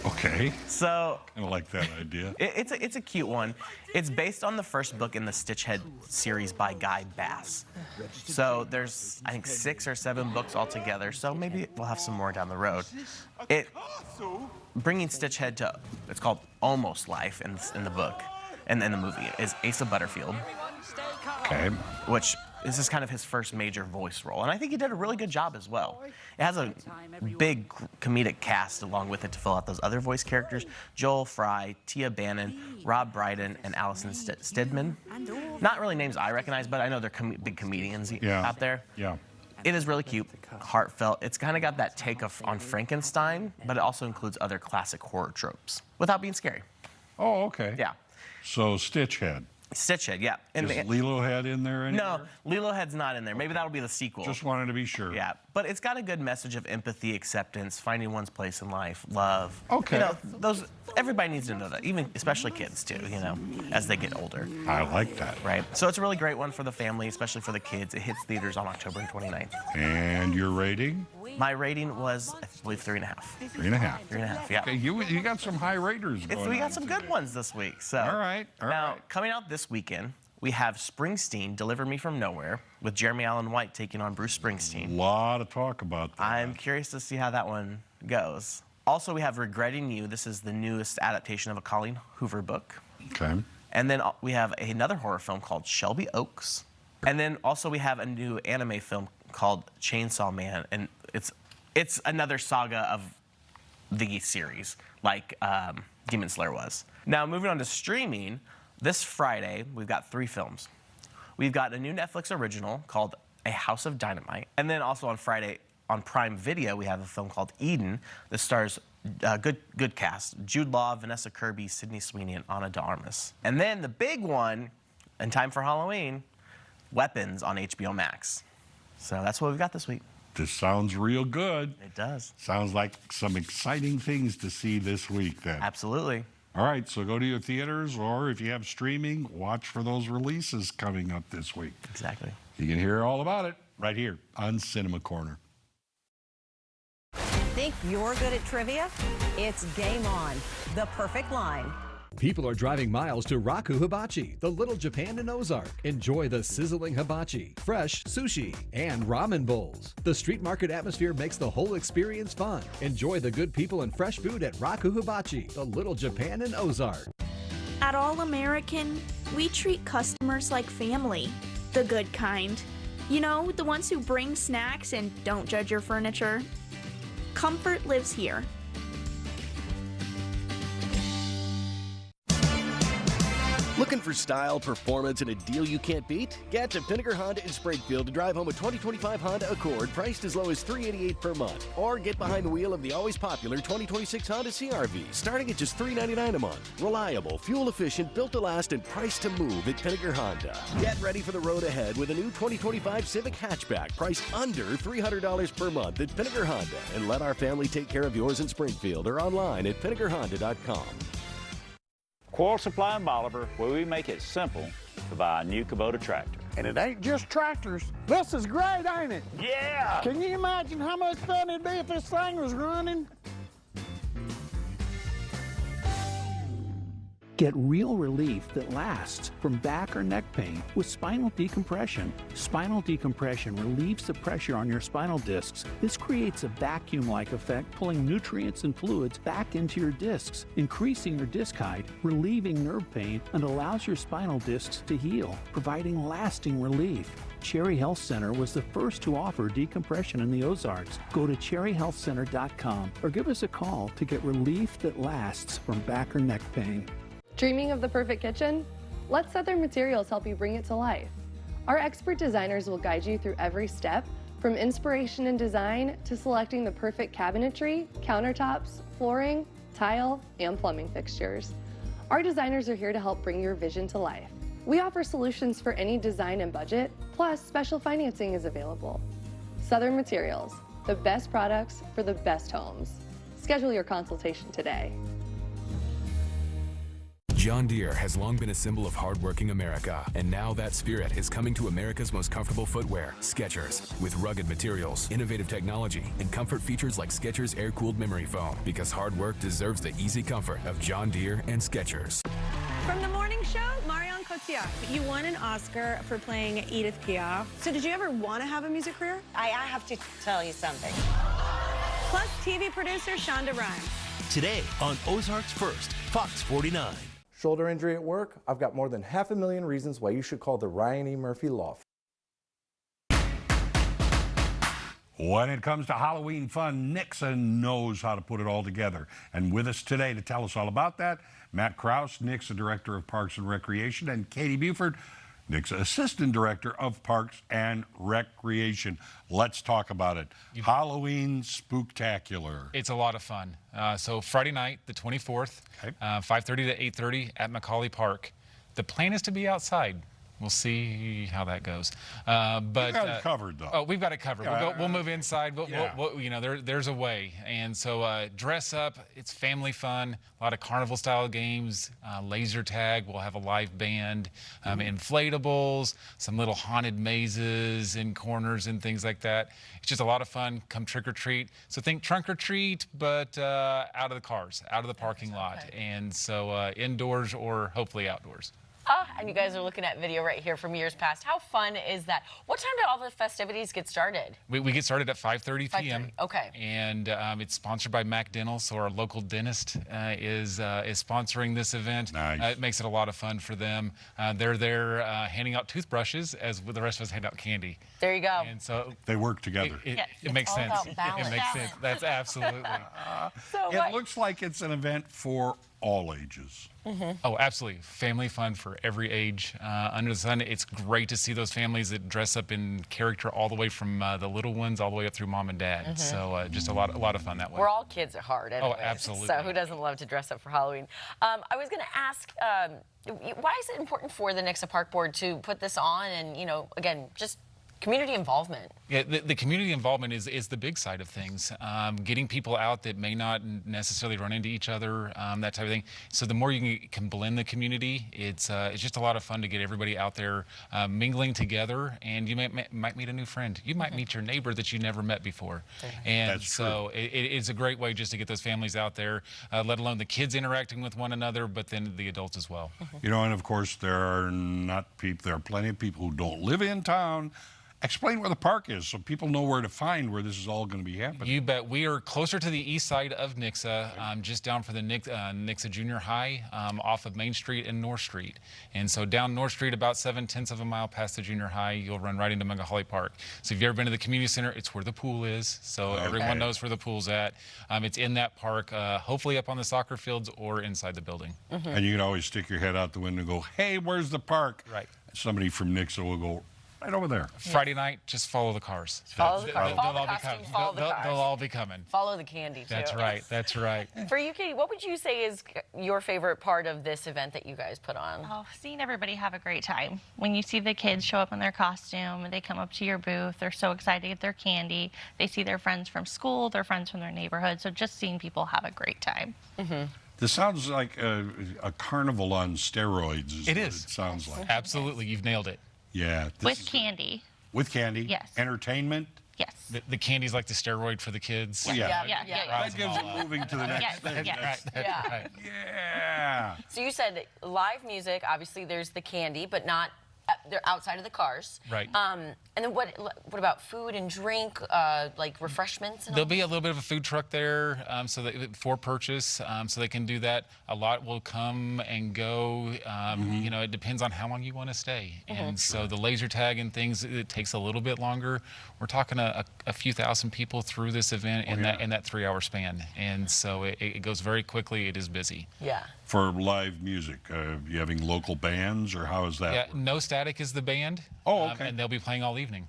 Okay. So I like that idea. It's a cute one. It's based on the first book in the Stitchhead series by Guy Bass. So there's, I think, 6 or 7 books altogether. So maybe we'll have some more down the road. Bringing Stitchhead to, it's called Almost Life in the book, and in the movie, is Asa Butterfield. Okay. Which this is kind of his first major voice role, and I think he did a really good job as well. It has a big comedic cast along with it to fill out those other voice characters: Joel Fry, Tia Bannon, Rob Brydon, and Allison Stidman. Not really names I recognize, but I know they're big comedians out there. Yeah. It is really cute, heartfelt. It's kind of got that take on Frankenstein, but it also includes other classic horror tropes without being scary. Oh, okay. Yeah. So Stitchhead. Stitchhead, yeah. Is Lilo Head in there anywhere? No, Lilo Head's not in there. Maybe that'll be the sequel. Just wanted to be sure. Yeah, but it's got a good message of empathy, acceptance, finding one's place in life, love. Okay. You know, everybody needs to know that, even especially kids too, you know, as they get older. I like that. Right. So it's a really great one for the family, especially for the kids. It hits theaters on October 29th. And your rating? My rating was, I believe, 3.5. 3.5. 3.5, yeah. Okay, you got some high raters going We got on some today. good ones this week. So All right. Now, coming out this weekend, we have Springsteen, Deliver Me From Nowhere, with Jeremy Allen White taking on Bruce Springsteen. A lot of talk about that. I'm curious to see how that one goes. Also, we have Regretting You. This is the newest adaptation of a Colleen Hoover book. Okay. And then we have another horror film called Shelby Oaks. And then also we have a new anime film called Chainsaw Man. And it's another saga of the series, like Demon Slayer was. Now, moving on to streaming, this Friday, we've got 3 films. We've got a new Netflix original called A House of Dynamite. And then also on Friday, on Prime Video, we have a film called Eden that stars good cast: Jude Law, Vanessa Kirby, Sydney Sweeney, and Ana de Armas. And then the big one, in time for Halloween, Weapons on HBO Max. So that's what we've got this week. This sounds real good. It does. Sounds like some exciting things to see this week then. Absolutely. All right, so go to your theaters, or if you have streaming, watch for those releases coming up this week. Exactly. You can hear all about it right here on Cinema Corner. Think you're good at trivia? It's Game On, the perfect line. People are driving miles to Raku Hibachi, the Little Japan in Ozark. Enjoy the sizzling hibachi, fresh sushi, and ramen bowls. The street market atmosphere makes the whole experience fun. Enjoy the good people and fresh food at Raku Hibachi, the Little Japan in Ozark. At All American, we treat customers like family, the good kind. You know, the ones who bring snacks and don't judge your furniture. Comfort lives here. Looking for style, performance, and a deal you can't beat? Get to Pinnaker Honda in Springfield to drive home a 2025 Honda Accord priced as low as $388 per month. Or get behind the wheel of the always popular 2026 Honda CR-V starting at just $399 a month. Reliable, fuel-efficient, built to last, and priced to move at Pinnaker Honda. Get ready for the road ahead with a new 2025 Civic hatchback priced under $300 per month at Pinnaker Honda. And let our family take care of yours in Springfield or online at PinnakerHonda.com. Quarrel Supply in Bolivar, where we make it simple to buy a new Kubota tractor. And it ain't just tractors. This is great, ain't it? Yeah! Can you imagine how much fun it'd be if this thing was running? Get real relief that lasts from back or neck pain with spinal decompression. Spinal decompression relieves the pressure on your spinal discs. This creates a vacuum-like effect, pulling nutrients and fluids back into your discs, increasing your disc height, relieving nerve pain, and allows your spinal discs to heal, providing lasting relief. Cherry Health Center was the first to offer decompression in the Ozarks. Go to cherryhealthcenter.com or give us a call to get relief that lasts from back or neck pain. Dreaming of the perfect kitchen? Let Southern Materials help you bring it to life. Our expert designers will guide you through every step, from inspiration and design to selecting the perfect cabinetry, countertops, flooring, tile, and plumbing fixtures. Our designers are here to help bring your vision to life. We offer solutions for any design and budget, plus special financing is available. Southern Materials, the best products for the best homes. Schedule your consultation today. John Deere has long been a symbol of hardworking America, and now that spirit is coming to America's most comfortable footwear, Skechers. With rugged materials, innovative technology, and comfort features like Skechers air-cooled memory foam, because hard work deserves the easy comfort of John Deere and Skechers. From the morning show, Marion Cotillard. You won an Oscar for playing Edith Piaf. So did you ever want to have a music career? I have to tell you something. Plus TV producer Shonda Rhimes. Today on Ozarks First, Fox 49. Shoulder injury at work? I've got more than 500,000 reasons why you should call the Ryan E. Murphy Law Firm. When it comes to Halloween fun, Nixa knows how to put it all together. And with us today to tell us all about that, Matt Krause, Nixa Director of Parks and Recreation, and Katie Buford, Nixa Assistant Director of Parks and Recreation. Let's talk about it. Halloween Spooktacular. It's a lot of fun. So Friday night, the 24th, 5:30 to 8:30 at Macaulay Park. The plan is to be outside. We'll see how that goes. But we've got it covered, though. Oh, we've got it covered. Yeah, we'll move inside. We'll, you know, there's a way. And so dress up. It's family fun. A lot of carnival-style games, laser tag. We'll have a live band, inflatables, some little haunted mazes and corners and things like that. It's just a lot of fun. Come trick or treat. So think trunk or treat, but out of the cars, out of the parking lot. And so indoors or hopefully outdoors. And you guys are looking at video right here from years past. How fun is that? What time do all the festivities get started? We get started at 5:30 p.m. Okay. And it's sponsored by Mac Dental, so our local dentist is sponsoring this event. Nice. It makes it a lot of fun for them. They're there handing out toothbrushes as the rest of us hand out candy. There you go. And so they work together. It makes sense. It makes sense. That's absolutely. It looks like it's an event for all ages. Oh, absolutely. Family fun for every age under the sun. It's great to see those families that dress up in character all the way from the little ones all the way up through mom and dad. So just a lot of fun that way. We're all kids at heart anyways. Oh, absolutely. So who doesn't love to dress up for Halloween? I was going to ask, why is it important for the Nixa Park Board to put this on and, you know, again, just community involvement? Yeah, the community involvement is the big side of things. Getting people out that may not necessarily run into each other, that type of thing. So the more you can blend the community, it's just a lot of fun to get everybody out there mingling together, and you might meet a new friend. You might meet your neighbor that you never met before. And That's so it's a great way just to get those families out there, let alone the kids interacting with one another, but then the adults as well. You know, and of course there are plenty of people who don't live in town. Explain where the park is so people know where to find where this is all going to be happening. You bet. We are closer to the east side of Nixa, just down for the Nixa Junior High, off of Main Street and North Street. And so down North Street, about 7/10 of a mile past the junior high, you'll run right into Macaulay Park. So if you've ever been to the community center, it's where the pool is. So everyone knows where the pool's at. It's in that park, hopefully up on the soccer fields or inside the building. And you can always stick your head out the window and go, hey, where's the park? Right. Somebody from Nixa will go, right over there. Friday night, just follow the cars. Follow the cars. Follow the costumes, follow the cars. They'll all be coming. Follow the candy, too. That's right. That's right. For you, Katie, what would you say is your favorite part of this event that you guys put on? Oh, seeing everybody have a great time. When you see the kids show up in their costume and they come up to your booth, they're so excited to get their candy. They see their friends from school, their friends from their neighborhood. So just seeing people have a great time. This sounds like a carnival on steroids. It is. It sounds like. Absolutely. You've nailed it. Yeah. With candy. With candy? Yes. Entertainment? Yes. The candy's like the steroid for the kids. Yeah. That gives them moving to the next Yes, thing. yes. That's- Yeah. So you said live music. Obviously, there's the candy, but not. They're outside of the cars. Right. And then what about food and drink, like refreshments? And There'll be a little bit of a food truck there, so that for purchase, so they can do that. A lot will come and go. You know, it depends on how long you want to stay. And so the laser tag and things, it takes a little bit longer. We're talking a few thousand people through this event in that 3-hour span, and so it goes very quickly. It is busy. Yeah. For live music, you having local bands, or how is that? Yeah, No Static is the band. Oh, okay. And they'll be playing all evening.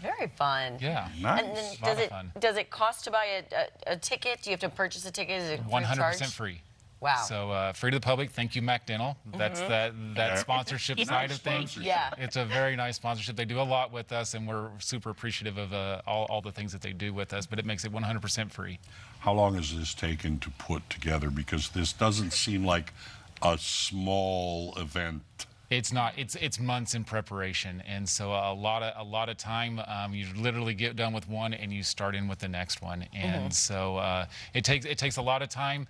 Very fun. Yeah. Nice. And then A lot of fun. does it cost to buy a ticket? Do you have to purchase a ticket? Is it free of 100% charge? free. Wow. So free to the public. Thank you, Mac Dental. That's that sponsorship side of things. Yeah. It's a very nice sponsorship. They do a lot with us, and we're super appreciative of all the things that they do with us, but it makes it 100% free. How long has this taken to put together? Because this doesn't seem like a small event. It's not. It's months in preparation, and so a lot of time. You literally get done with one, and you start in with the next one, and so it takes a lot of time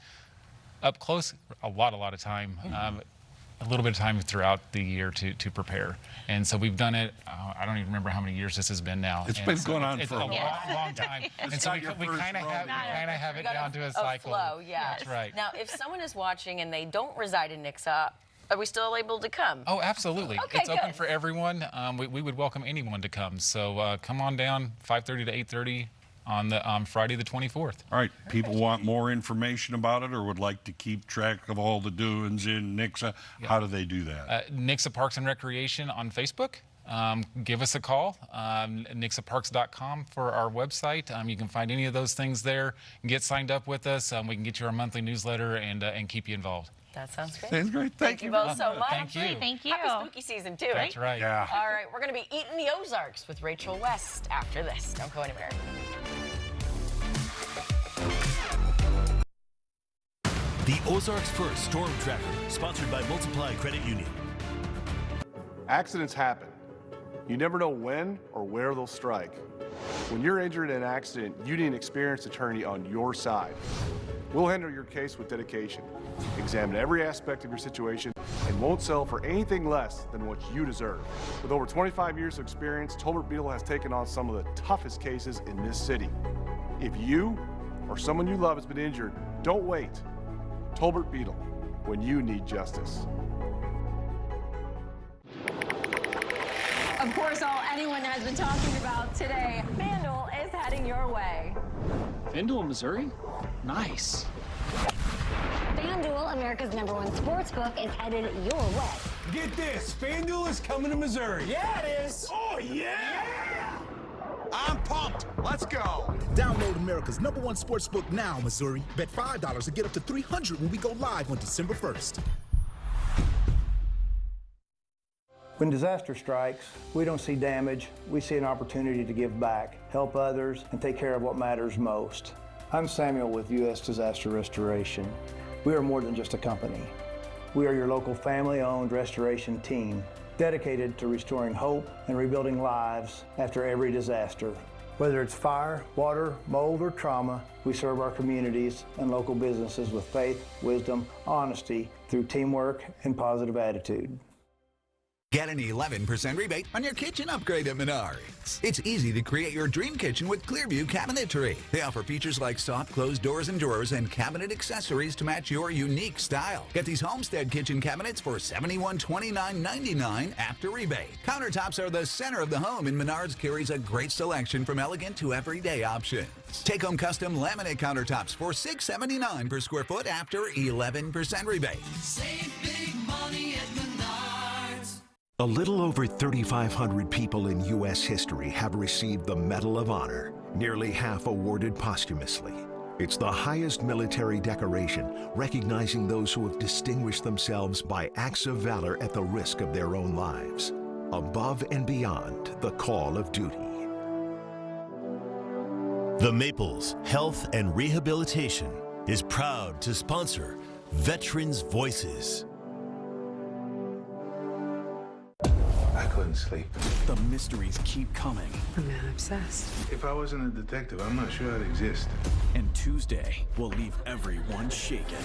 up close, a lot of time. A little bit of time throughout the year to prepare, and so we've done it. I don't even remember how many years this has been now. It's been going on it's for a long time, and so we kind of have it down to a cycle. Flow, yeah. That's right. Now, if someone is watching and they don't reside in Nixa, are we still able to come? Oh, absolutely. Okay, it's open good. for everyone. We would welcome anyone to come. So come on down, 5:30 to 8:30 on Friday the 24th. All right. People want more information about it, or would like to keep track of all the doings in Nixa. How do they do that? Nixa Parks and Recreation on Facebook. Give us a call. NixaParks.com for our website. You can find any of those things there. Get signed up with us. We can get you our monthly newsletter and keep you involved. That sounds great. Sounds great. Thank you both so much. Thank you. Thank you. Happy spooky season, too, right? That's right. Yeah. All right, we're going to be eating the Ozarks with Rachel West after this. Don't go anywhere. The Ozarks First Storm Tracker, sponsored by Multiply Credit Union. Accidents happen. You never know when or where they'll strike. When you're injured in an accident, you need an experienced attorney on your side. We'll handle your case with dedication, examine every aspect of your situation, and won't sell for anything less than what you deserve. With over 25 years of experience, Tolbert Beetle has taken on some of the toughest cases in this city. If you or someone you love has been injured, don't wait. Tolbert Beetle, when you need justice. Of course, all anyone has been talking about today, FanDuel is heading your way. FanDuel, Missouri? Nice. FanDuel, America's #1 sportsbook, is headed your way. Get this, FanDuel is coming to Missouri. Yeah, it is. Oh, yeah! I'm pumped. Let's go. Download America's #1 sportsbook now, Missouri. Bet $5 to get up to $300 when we go live on December 1st. When disaster strikes, we don't see damage, we see an opportunity to give back, help others, and take care of what matters most. I'm Samuel with U.S. Disaster Restoration. We are more than just a company. We are your local family-owned restoration team, dedicated to restoring hope and rebuilding lives after every disaster. Whether it's fire, water, mold, or trauma, we serve our communities and local businesses with faith, wisdom, honesty, through teamwork and positive attitude. Get an 11% rebate on your kitchen upgrade at Menards. It's easy to create your dream kitchen with Clearview Cabinetry. They offer features like soft closed doors and drawers and cabinet accessories to match your unique style. Get these Homestead kitchen cabinets for $7129.99 after rebate. Countertops are the center of the home, and Menards carries a great selection from elegant to everyday options. Take home custom laminate countertops for $679 per square foot after 11% rebate. Save big money at Menards. A little over 3,500 people in U.S. history have received the Medal of Honor, nearly half awarded posthumously. It's the highest military decoration, recognizing those who have distinguished themselves by acts of valor at the risk of their own lives, above and beyond the call of duty. The Maples Health and Rehabilitation is proud to sponsor Veterans Voices. I couldn't couldn't sleep. The mysteries keep coming. I'm not obsessed. If I wasn't a detective, I'm not sure I'd exist. And Tuesday will leave everyone shaken.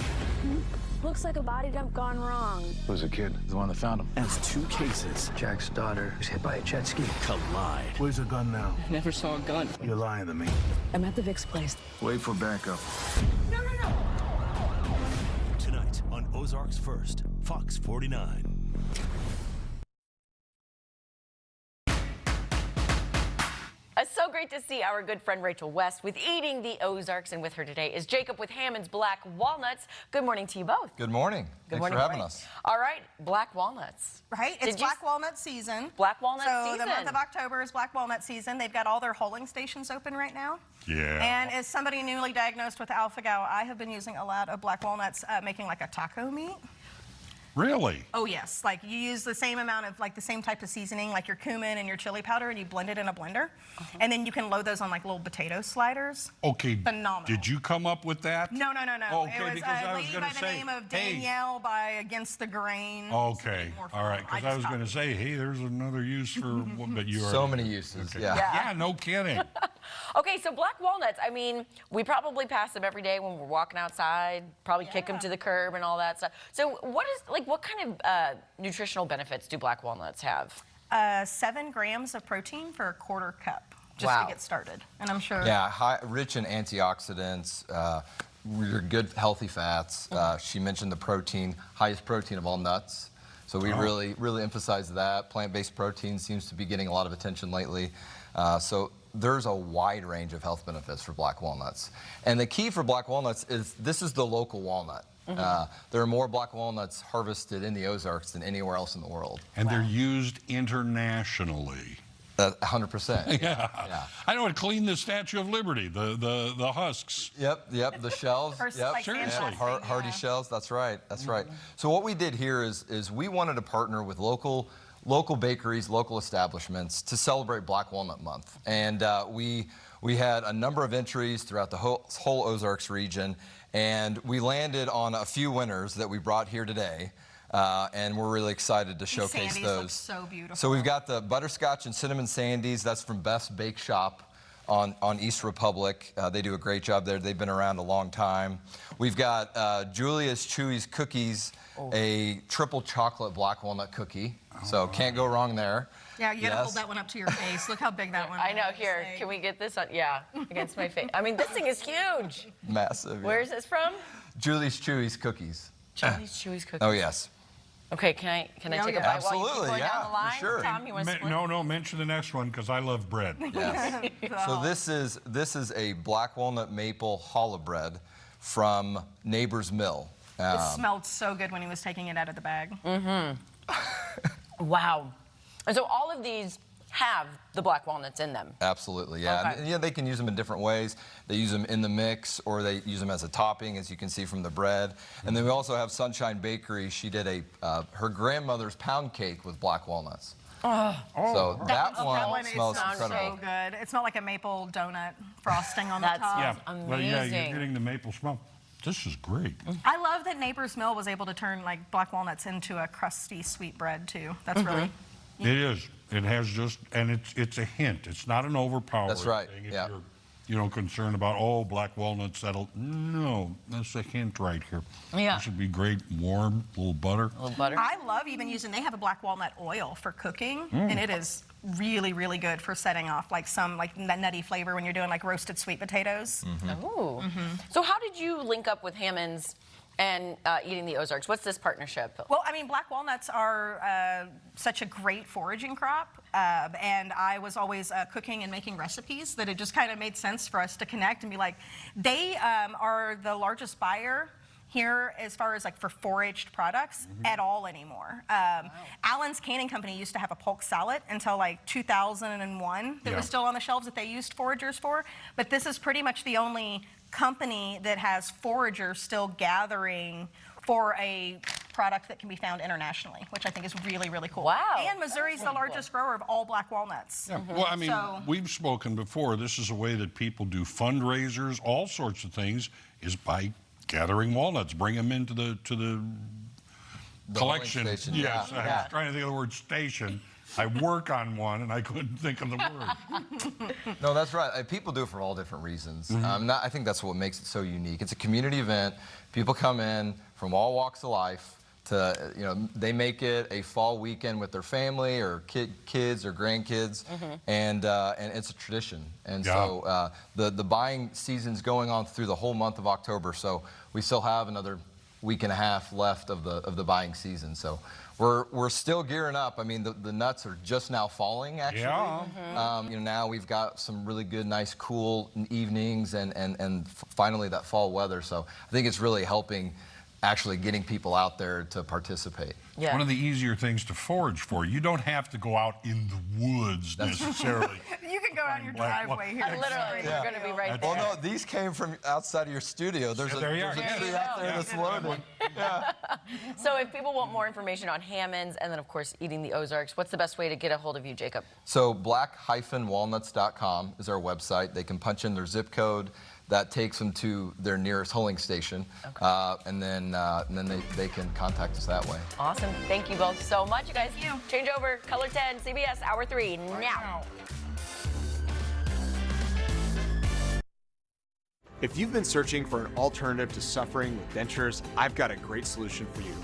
Looks like a body dump gone wrong. Who's the kid? The one that found him. As two cases Jack's daughter was hit by a jet ski. collide. Where's the gun now? I never saw a gun. You're lying to me. I'm at the Vic's place. Wait for backup. Tonight on Ozarks First, Fox 49. It's so great to see our good friend Rachel West with Eating the Ozarks, and with her today is Jacob with Hammond's Black Walnuts. Good morning to you both. Good morning. Good Thanks morning. for having us. All right, Black Walnuts. Right? It's Black Walnut season. Black Walnut so season. The month of October is Black Walnut season. They've got all their holding stations open right now. Yeah. And as somebody newly diagnosed with alpha-gal, I have been using a lot of black walnuts making like a taco meat. Really? Oh yes, like you use the same amount of like the same type of seasoning, like your cumin and your chili powder, and you blend it in a blender, and then you can load those on like little potato sliders. Okay. Phenomenal. Did you come up with that? No. Okay, it was because I a was lady gonna by the say, name of hey. Danielle by Against the Grain. Okay. All right. Because I was going to just say, hey, there's another use for, but you So already- many uses, Okay. yeah. Yeah, no kidding. Okay, so black walnuts, I mean, we probably pass them every day when we're walking outside, probably kick them to the curb and all that stuff. So what kind of nutritional benefits do black walnuts have? 7 grams of protein for a quarter cup, just Wow. to get started. And I'm sure. Yeah, rich in antioxidants, your good healthy fats. She mentioned the protein, highest protein of all nuts. So we really emphasize that. Plant-based protein seems to be getting a lot of attention lately. So there's a wide range of health benefits for black walnuts. And the key for black walnuts is this is the local walnut. There are more black walnuts harvested in the Ozarks than anywhere else in the world. And they're used internationally. 100%. Yeah. I know it cleaned the Statue of Liberty, the husks. Yep, the shells. First, Yep, like, Seriously. sandblasting, hardy shells. That's right. That's right. So what we did here is we wanted to partner with local bakeries, local establishments to celebrate Black Walnut Month, and we had a number of entries throughout the whole Ozarks region, and we landed on a few winners that we brought here today. And we're really excited to showcase Sandies those. look so beautiful. So we've got the butterscotch and cinnamon sandies. That's from Best Bake Shop on East Republic. They do a great job there. They've been around a long time. We've got Julia's Chewy's Cookies, a triple chocolate black walnut cookie. So can't go wrong there. Yeah, you gotta hold that one up to your face. Look how big that one is. I know, here, can we get this on? Yeah, against my face. I mean, this thing is huge. Massive. yeah. Where is this from? Julie's Chewy's Cookies. Julie's Chewy's Cookies. Oh, yes. Okay, can I take a bite while you keep Absolutely, going yeah, down the for line? sure. Tom, you want to split? No, mention the next one because I love bread. Yes. So this is a black walnut maple challah bread from Neighbor's Mill. It smelled so good when he was taking it out of the bag. Wow. And so all of these have the black walnuts in them. Absolutely, yeah. Okay. And, yeah, they can use them in different ways. They use them in the mix, or they use them as a topping, as you can see from the bread. And then we also have Sunshine Bakery. She did her grandmother's pound cake with black walnuts. So that one smells incredible. So good. It's not like a maple donut frosting on the That top. Yeah, amazing. well, yeah, you're getting the maple smell. This is great. I love that Neighbor's Mill was able to turn like black walnuts into a crusty sweet bread too. That's really. It is. It has just, and it's a hint. It's not an overpowering That's right, thing. If yeah. you're concerned about, black walnuts, no, that's a hint right here. Yeah. This would be great, warm, little butter. A little butter. I love even using, they have a black walnut oil for cooking, and it is really, really good for setting off like some like nutty flavor when you're doing like roasted sweet potatoes. Ooh. So how did you link up with Hammond's and Eating the Ozarks? What's this partnership? Well, I mean, black walnuts are such a great foraging crop, and I was always cooking and making recipes that it just kind of made sense for us to connect and be like, they are the largest buyer here as far as like for foraged products at all anymore. Allen's Canning Company used to have a polk salad until like 2001 that was still on the shelves that they used foragers for, but this is pretty much the only company that has foragers still gathering for a product that can be found internationally, which I think is really, really cool. Wow. And Missouri's the largest grower of all black walnuts. Yeah. Well, I mean, we've spoken before. This is a way that people do fundraisers, all sorts of things, is by gathering walnuts, bring them into the collection. Station, Yes, yeah. I was trying to think of the word station. I work on one, and I couldn't think of the word. No, that's right. People do it for all different reasons. I think that's what makes it so unique. It's a community event. People come in from all walks of life. They make it a fall weekend with their family or kids or grandkids, and it's a tradition. And so the buying season's going on through the whole month of October. So we still have another week and a half left of the buying season. So we're still gearing up. I mean, the nuts are just now falling, actually. Yeah. Now we've got some really good, nice, cool evenings and finally that fall weather. So I think it's really helping actually getting people out there to participate. Yeah. One of the easier things to forage for. You don't have to go out in the woods necessarily. You can go on your driveway here. Literally, we're going to be right there. Well, no, these came from outside of your studio. There's a tree out there that's loaded. Yeah. So if people want more information on Hammond's and then, of course, eating the Ozarks, what's the best way to get a hold of you, Jacob? So black-walnuts.com is our website. They can punch in their zip code. That takes them to their nearest hulling station, and then they can contact us that way. Awesome. Thank you both so much, you guys. Change over. Color 10, CBS, Hour 3, now. If you've been searching for an alternative to suffering with dentures, I've got a great solution for you.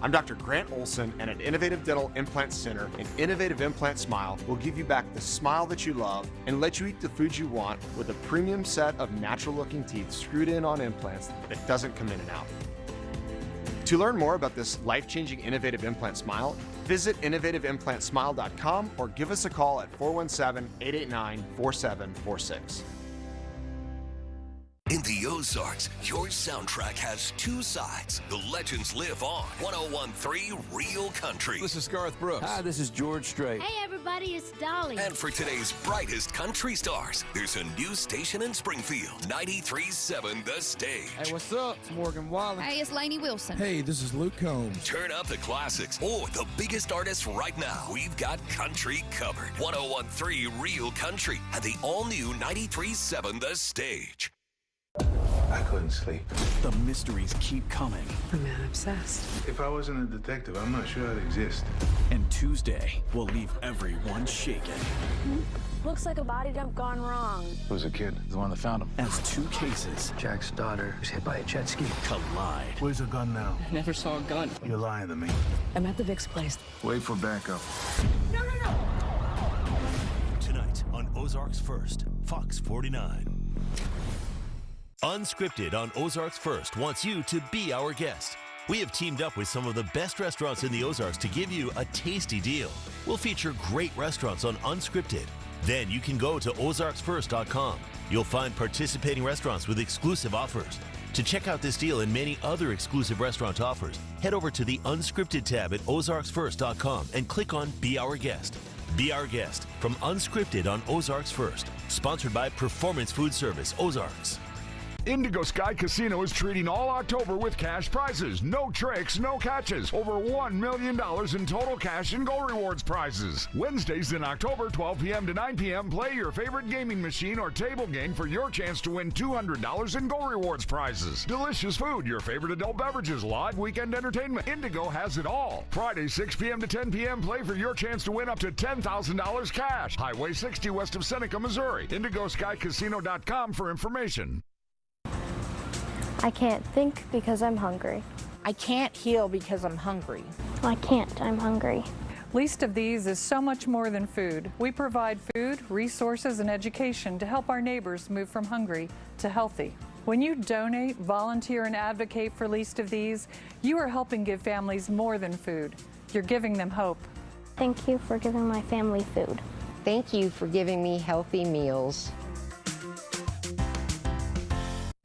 I'm Dr. Grant Olson, and at Innovative Dental Implant Center, an Innovative Implant Smile will give you back the smile that you love and let you eat the food you want with a premium set of natural-looking teeth screwed in on implants that doesn't come in and out. To learn more about this life-changing Innovative Implant Smile, visit innovativeimplantsmile.com or give us a call at 417-889-4746. In the Ozarks, your soundtrack has two sides. The legends live on. 101.3 Real Country. This is Garth Brooks. Hi, this is George Strait. Hey, everybody, it's Dolly. And for today's brightest country stars, there's a new station in Springfield, 93.7 The Stage. Hey, what's up? It's Morgan Wallen. Hey, it's Lainey Wilson. Hey, this is Luke Combs. Turn up the classics or the biggest artists right now. We've got country covered. 101.3 Real Country and the all-new 93.7 The Stage. I couldn't sleep. The mysteries keep coming. I'm man obsessed. If I wasn't a detective, I'm not sure I'd exist. And Tuesday will leave everyone shaken. Looks like a body dump gone wrong. Who's the kid? The one that found him. As two cases, Jack's daughter was hit by a jet ski. collide. Where's the gun now? I never saw a gun. You're lying to me. I'm at the Vic's place. Wait for backup. Tonight on Ozarks First, Fox 49. Unscripted on Ozarks First wants you to be our guest. We have teamed up with some of the best restaurants in the Ozarks to give you a tasty deal. We'll feature great restaurants on Unscripted. Then you can go to ozarksfirst.com. You'll find participating restaurants with exclusive offers. To check out this deal and many other exclusive restaurant offers, head over to the Unscripted tab at ozarksfirst.com and click on Be Our Guest. Be Our Guest from Unscripted on Ozarks First. Sponsored by Performance Food Service, Ozarks. Indigo Sky Casino is treating all October with cash prizes. No tricks, no catches. Over $1 million in total cash and gold rewards prizes. Wednesdays in October, 12 p.m. to 9 p.m., play your favorite gaming machine or table game for your chance to win $200 in gold rewards prizes. Delicious food, your favorite adult beverages, live weekend entertainment. Indigo has it all. Friday, 6 p.m. to 10 p.m., play for your chance to win up to $10,000 cash. Highway 60 west of Seneca, Missouri. IndigoSkyCasino.com for information. I can't think because I'm hungry. I can't heal because I'm hungry. I can't, I'm hungry. Least of These is so much more than food. We provide food, resources, and education to help our neighbors move from hungry to healthy. When you donate, volunteer, and advocate for Least of These, you are helping give families more than food. You're giving them hope. Thank you for giving my family food. Thank you for giving me healthy meals.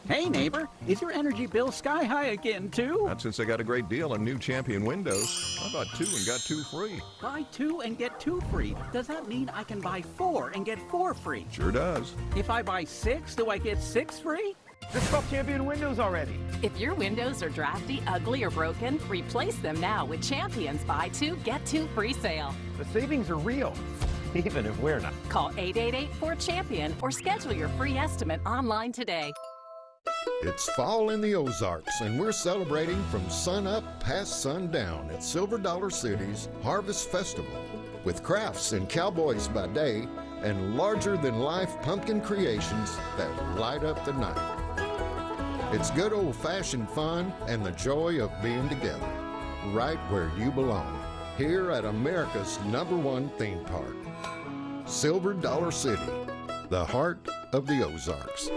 Hey, neighbor, is your energy bill sky high again, too? Not since I got a great deal on new Champion windows. I bought 2 and got 2 free. Buy 2 and get 2 free. Does that mean I can buy 4 and get 4 free? Sure does. If I buy 6, do I get 6 free? Just bought Champion windows already. If your windows are drafty, ugly, or broken, replace them now with Champion's Buy 2, Get 2 free sale. The savings are real, even if we're not. Call 888-4CHAMPION or schedule your free estimate online today. It's fall in the Ozarks, and we're celebrating from sun up past sundown at Silver Dollar City's Harvest Festival with crafts and cowboys by day and larger-than-life pumpkin creations that light up the night. It's good old-fashioned fun and the joy of being together, right where you belong, here at America's #1 theme park, Silver Dollar City, the heart of the Ozarks.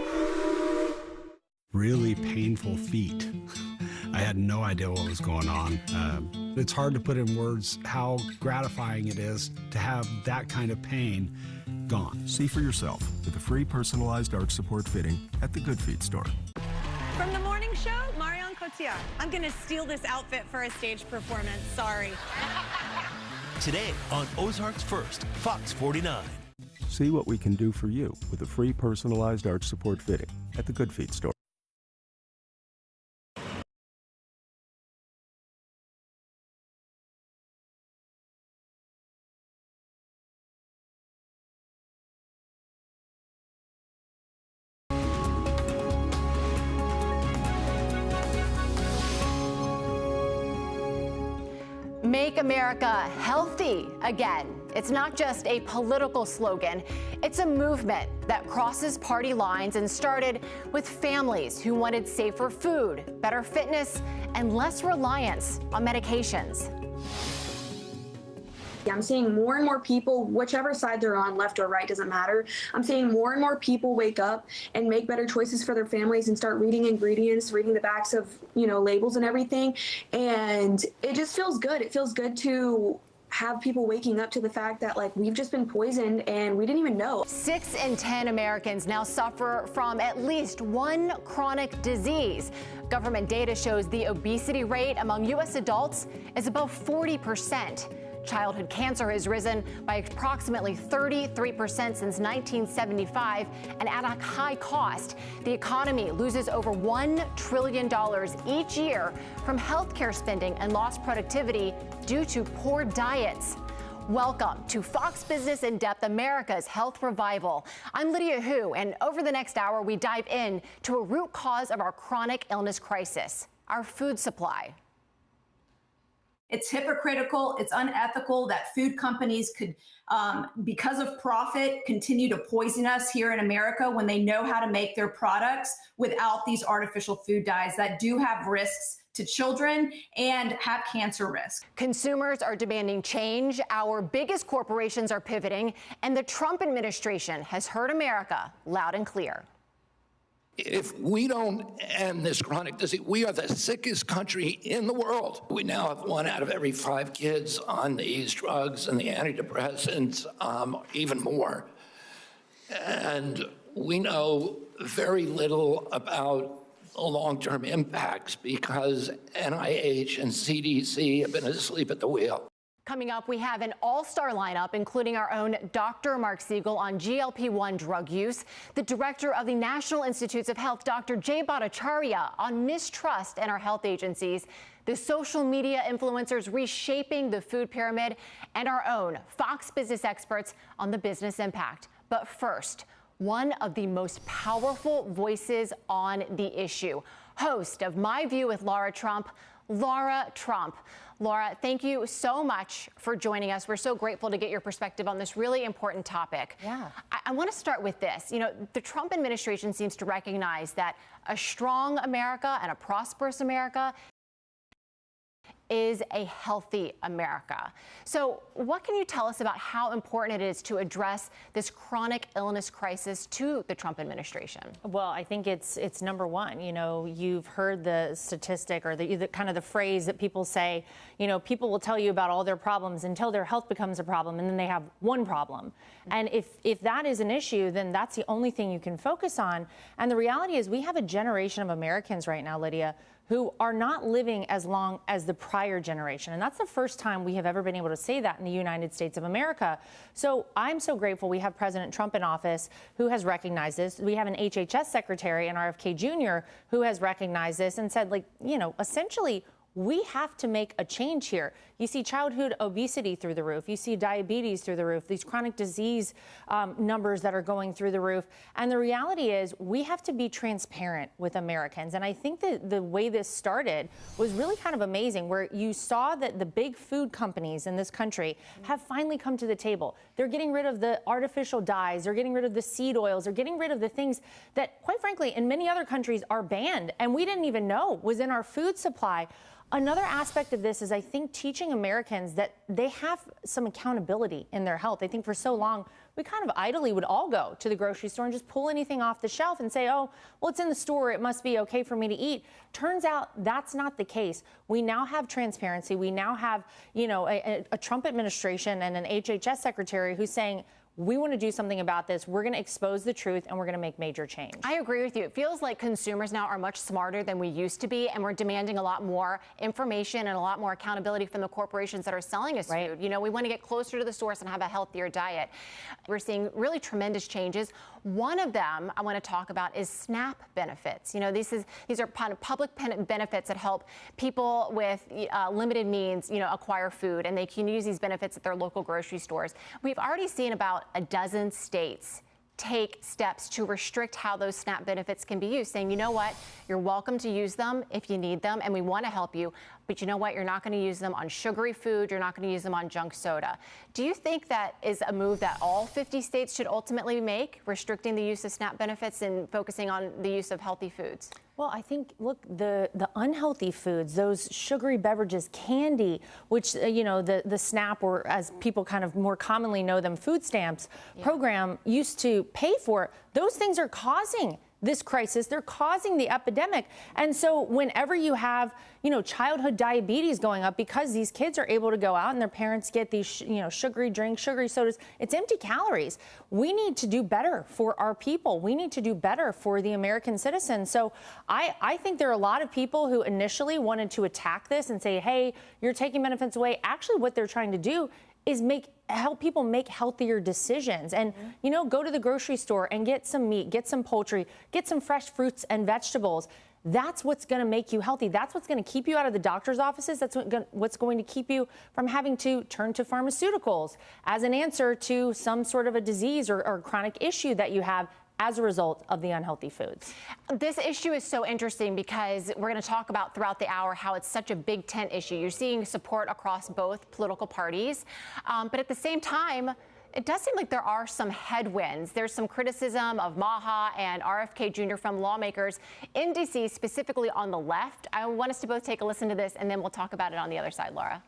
Really painful feet. I had no idea what was going on. It's hard to put in words how gratifying it is to have that kind of pain gone. See for yourself with a free personalized arch support fitting at the Good Feet store. From the morning show, Marion Cotillard. I'm going to steal this outfit for a stage performance. Sorry. Today on Ozarks First, Fox 49. See what we can do for you with a free personalized arch support fitting at the Good Feet store. Make America healthy again. It's not just a political slogan, it's a movement that crosses party lines and started with families who wanted safer food, better fitness, and less reliance on medications. I'm seeing more and more people, whichever side they're on, left or right, doesn't matter. I'm seeing more and more people wake up and make better choices for their families and start reading ingredients, reading the backs of, labels and everything. And it just feels good. It feels good to have people waking up to the fact that we've just been poisoned and we didn't even know. 6 in 10 Americans now suffer from at least one chronic disease. Government data shows the obesity rate among U.S. adults is above 40%. Childhood cancer has risen by approximately 33% since 1975 and at a high cost. The economy loses over $1 trillion each year from healthcare spending and lost productivity due to poor diets. Welcome to Fox Business In Depth, America's Health Revival. I'm Lydia Hu, and over the next hour, we dive in to a root cause of our chronic illness crisis, our food supply. It's hypocritical, it's unethical that food companies could, because of profit, continue to poison us here in America when they know how to make their products without these artificial food dyes that do have risks to children and have cancer risk. Consumers are demanding change, our biggest corporations are pivoting, and the Trump administration has heard America loud and clear. If we don't end this chronic disease, we are the sickest country in the world. We now have 1 out of every 5 kids on these drugs and the antidepressants, even more. And we know very little about the long-term impacts because NIH and CDC have been asleep at the wheel. Coming up, we have an all-star lineup, including our own Dr. Mark Siegel on GLP-1 drug use, the director of the National Institutes of Health, Dr. Jay Bhattacharya, on mistrust in our health agencies, the social media influencers reshaping the food pyramid, and our own Fox Business experts on the business impact. But first, one of the most powerful voices on the issue, host of My View with Laura Trump, Laura Trump. Laura, thank you so much for joining us. We're so grateful to get your perspective on this really important topic. Yeah. I want to start with this. The Trump administration seems to recognize that a strong America and a prosperous America is a healthy America. So what can you tell us about how important it is to address this chronic illness crisis to the Trump administration? Well, I think it's number one. You've heard the statistic or the kind of the phrase that people say, people will tell you about all their problems until their health becomes a problem, and then they have one problem. And if that is an issue, then that's the only thing you can focus on. And the reality is we have a generation of Americans right now, Lydia, who are not living as long as the prior generation. And that's the first time we have ever been able to say that in the United States of America. So I'm so grateful we have President Trump in office who has recognized this. We have an HHS secretary and RFK Jr. who has recognized this and said, essentially, We have to make a change here. You see childhood obesity through the roof. You see diabetes through the roof. These chronic disease numbers that are going through the roof. And the reality is we have to be transparent with Americans. And I think that the way this started was really kind of amazing, where you saw that the big food companies in this country have finally come to the table. They're getting rid of the artificial dyes. They're getting rid of the seed oils. They're getting rid of the things that, quite frankly, in many other countries are banned and we didn't even know was in our food supply. Another aspect of this is, I think, teaching Americans that they have some accountability in their health. I think for so long, we kind of idly would all go to the grocery store and just pull anything off the shelf and say, oh, well, it's in the store, it must be okay for me to eat. Turns out that's not the case. We now have transparency. We now have, you know, a Trump administration and an HHS secretary who's saying, we want to do something about this. We're going to expose the truth and we're going to make major change. I agree with you. It feels like consumers now are much smarter than we used to be, and we're demanding a lot more information and a lot more accountability from the corporations that are selling us food. You know, we want to get closer to the source and have a healthier diet. We're seeing really tremendous changes. One of them I want to talk about is SNAP benefits. You know, these are public benefits that help people with limited means, you know, acquire food, and they can use these benefits at their local grocery stores. We've already seen about a dozen states take steps to restrict how those SNAP benefits can be used, saying, you know what, you're welcome to use them if you need them, and we want to help you, but you know what, you're not going to use them on sugary food, you're not going to use them on junk soda. Do you think that is a move that all 50 states should ultimately make, restricting the use of SNAP benefits and focusing on the use of healthy foods? Well, I think, look, the unhealthy foods, those sugary beverages, candy, which, you know, the SNAP, or as people kind of more commonly know them, food stamps program used to pay for, those things are causing this crisis. They're causing the epidemic. And so whenever you have, you know, childhood diabetes going up because these kids are able to go out and their parents get these, you know, sugary drinks, sugary sodas, it's empty calories. We need to do better for our people. We need to do better for the American citizen. So I think there are a lot of people who initially wanted to attack this and say, hey, you're taking benefits away. Actually, what they're trying to do is help people make healthier decisions. And, you know, go to the grocery store and get some meat, get some poultry, get some fresh fruits and vegetables. That's what's going to make you healthy. That's what's going to keep you out of the doctor's offices. That's what's going to keep you from having to turn to pharmaceuticals as an answer to some sort of a disease or chronic issue that you have as a result of the unhealthy foods. This issue is so interesting because we're going to talk about throughout the hour how it's such a big tent issue. You're seeing support across both political parties, but at the same time, it does seem like there are some headwinds. There's some criticism of Maha and RFK Jr. from lawmakers in D.C., specifically on the left. I want us to both take a listen to this, and then we'll talk about it on the other side, Laura.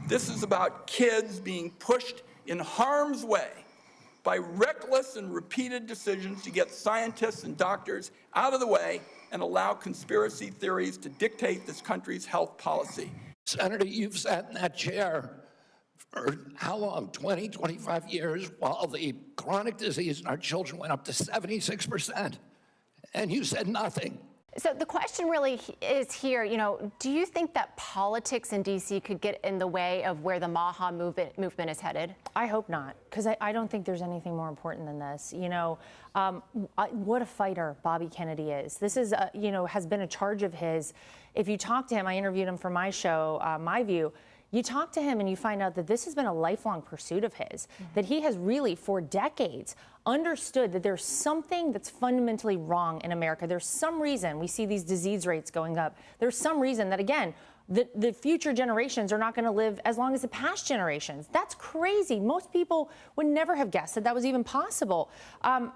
This is about kids being pushed in harm's way by reckless and repeated decisions to get scientists and doctors out of the way and allow conspiracy theories to dictate this country's health policy. Senator, you've sat in that chair for how long? 20, 25 years, while the chronic disease in our children went up to 76%, and you said nothing. So the question really is here, you know, do you think that politics in D.C. could get in the way of where the Maha movement is headed? I hope not, because I don't think there's anything more important than this. You know, what a fighter Bobby Kennedy is. This is, you know, has been a charge of his. If you talk to him, I interviewed him for my show, My View. You talk to him and you find out that this has been a lifelong pursuit of his, that he has really, for decades, understood that there's something that's fundamentally wrong in America. There's some reason we see these disease rates going up. There's some reason that, again, the future generations are not going to live as long as the past generations. That's crazy. Most people would never have guessed that that was even possible. And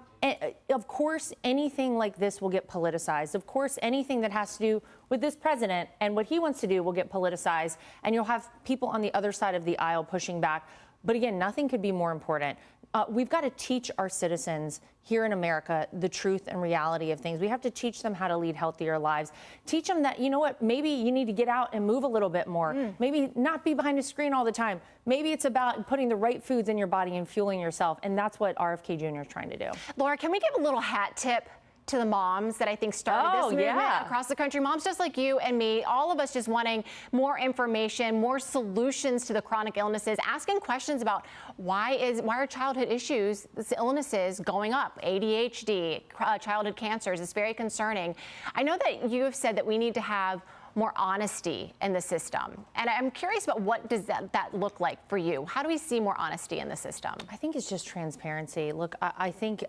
of course, anything like this will get politicized. Of course, anything that has to do with this president and what he wants to do will get politicized. And you'll have people on the other side of the aisle pushing back. But again, nothing could be more important. We've got to teach our citizens here in America the truth and reality of things. We have to teach them how to lead healthier lives. Teach them that, you know what, maybe you need to get out and move a little bit more. Maybe not be behind a screen all the time. Maybe it's about putting the right foods in your body and fueling yourself. And that's what RFK Jr. is trying to do. Laura, can we give a little hat tip to the moms that I think started this movement across the country? Moms just like you and me, all of us just wanting more information, more solutions to the chronic illnesses, asking questions about why are childhood issues, illnesses going up? ADHD, childhood cancers is very concerning. I know that you have said that we need to have more honesty in the system. And I'm curious about what does that look like for you? How do we see more honesty in the system? I think it's just transparency. Look, I think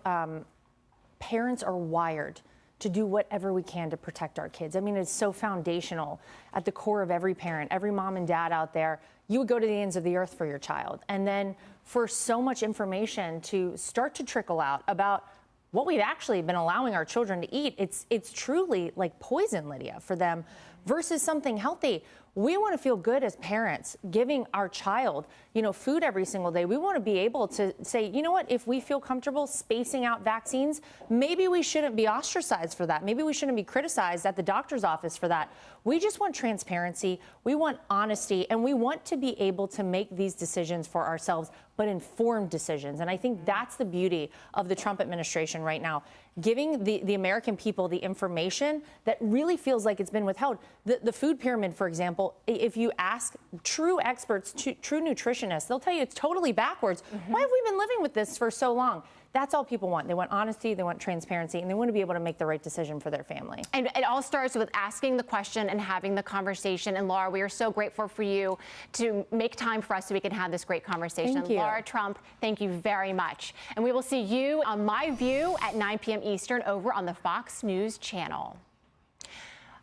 parents are wired to do whatever we can to protect our kids. I mean, it's so foundational at the core of every parent, every mom and dad out there. You would go to the ends of the earth for your child. And then for so much information to start to trickle out about what we've actually been allowing our children to eat, it's truly like poison, Lydia, for them versus something healthy. We want to feel good as parents giving our child, food every single day. We want to be able to say, you know what, if we feel comfortable spacing out vaccines, maybe we shouldn't be ostracized for that. Maybe we shouldn't be criticized at the doctor's office for that. We just want transparency. We want honesty, and we want to be able to make these decisions for ourselves, but informed decisions. And I think that's the beauty of the Trump administration right now, giving the American people the information that really feels like it's been withheld. The food pyramid, for example, if you ask true experts, true nutritionists, they'll tell you it's totally backwards. Why have we been living with this for so long? That's all people want. They want honesty, they want transparency, and they want to be able to make the right decision for their family. And it all starts with asking the question and having the conversation. And Laura, we are so grateful for you to make time for us so we can have this great conversation. Thank you. Laura Trump, thank you very much. And we will see you on My View at 9 p.m. Eastern over on the Fox News channel.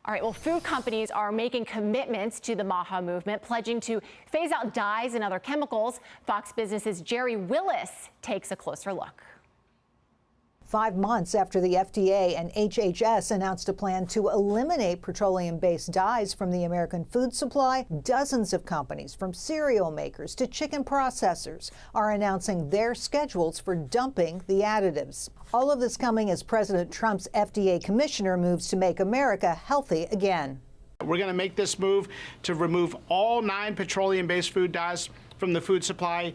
All right, well, food companies are making commitments to the MAHA movement, pledging to phase out dyes and other chemicals. Fox Business's Jerry Willis takes a closer look. 5 months after the FDA and HHS announced a plan to eliminate petroleum-based dyes from the American food supply, dozens of companies, from cereal makers to chicken processors, are announcing their schedules for dumping the additives. All of this coming as President Trump's FDA commissioner moves to make America healthy again. We're going to make this move to remove all 9 petroleum-based food dyes from the food supply.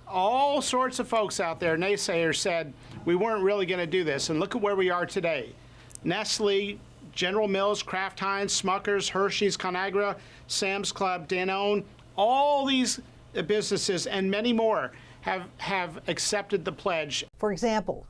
All sorts of folks out there, naysayers, said we weren't really going to do this. And look at where we are today. Nestle, General Mills, Kraft Heinz, Smuckers, Hershey's, Conagra, Sam's Club, Danone, all these businesses and many more have accepted the pledge. For example,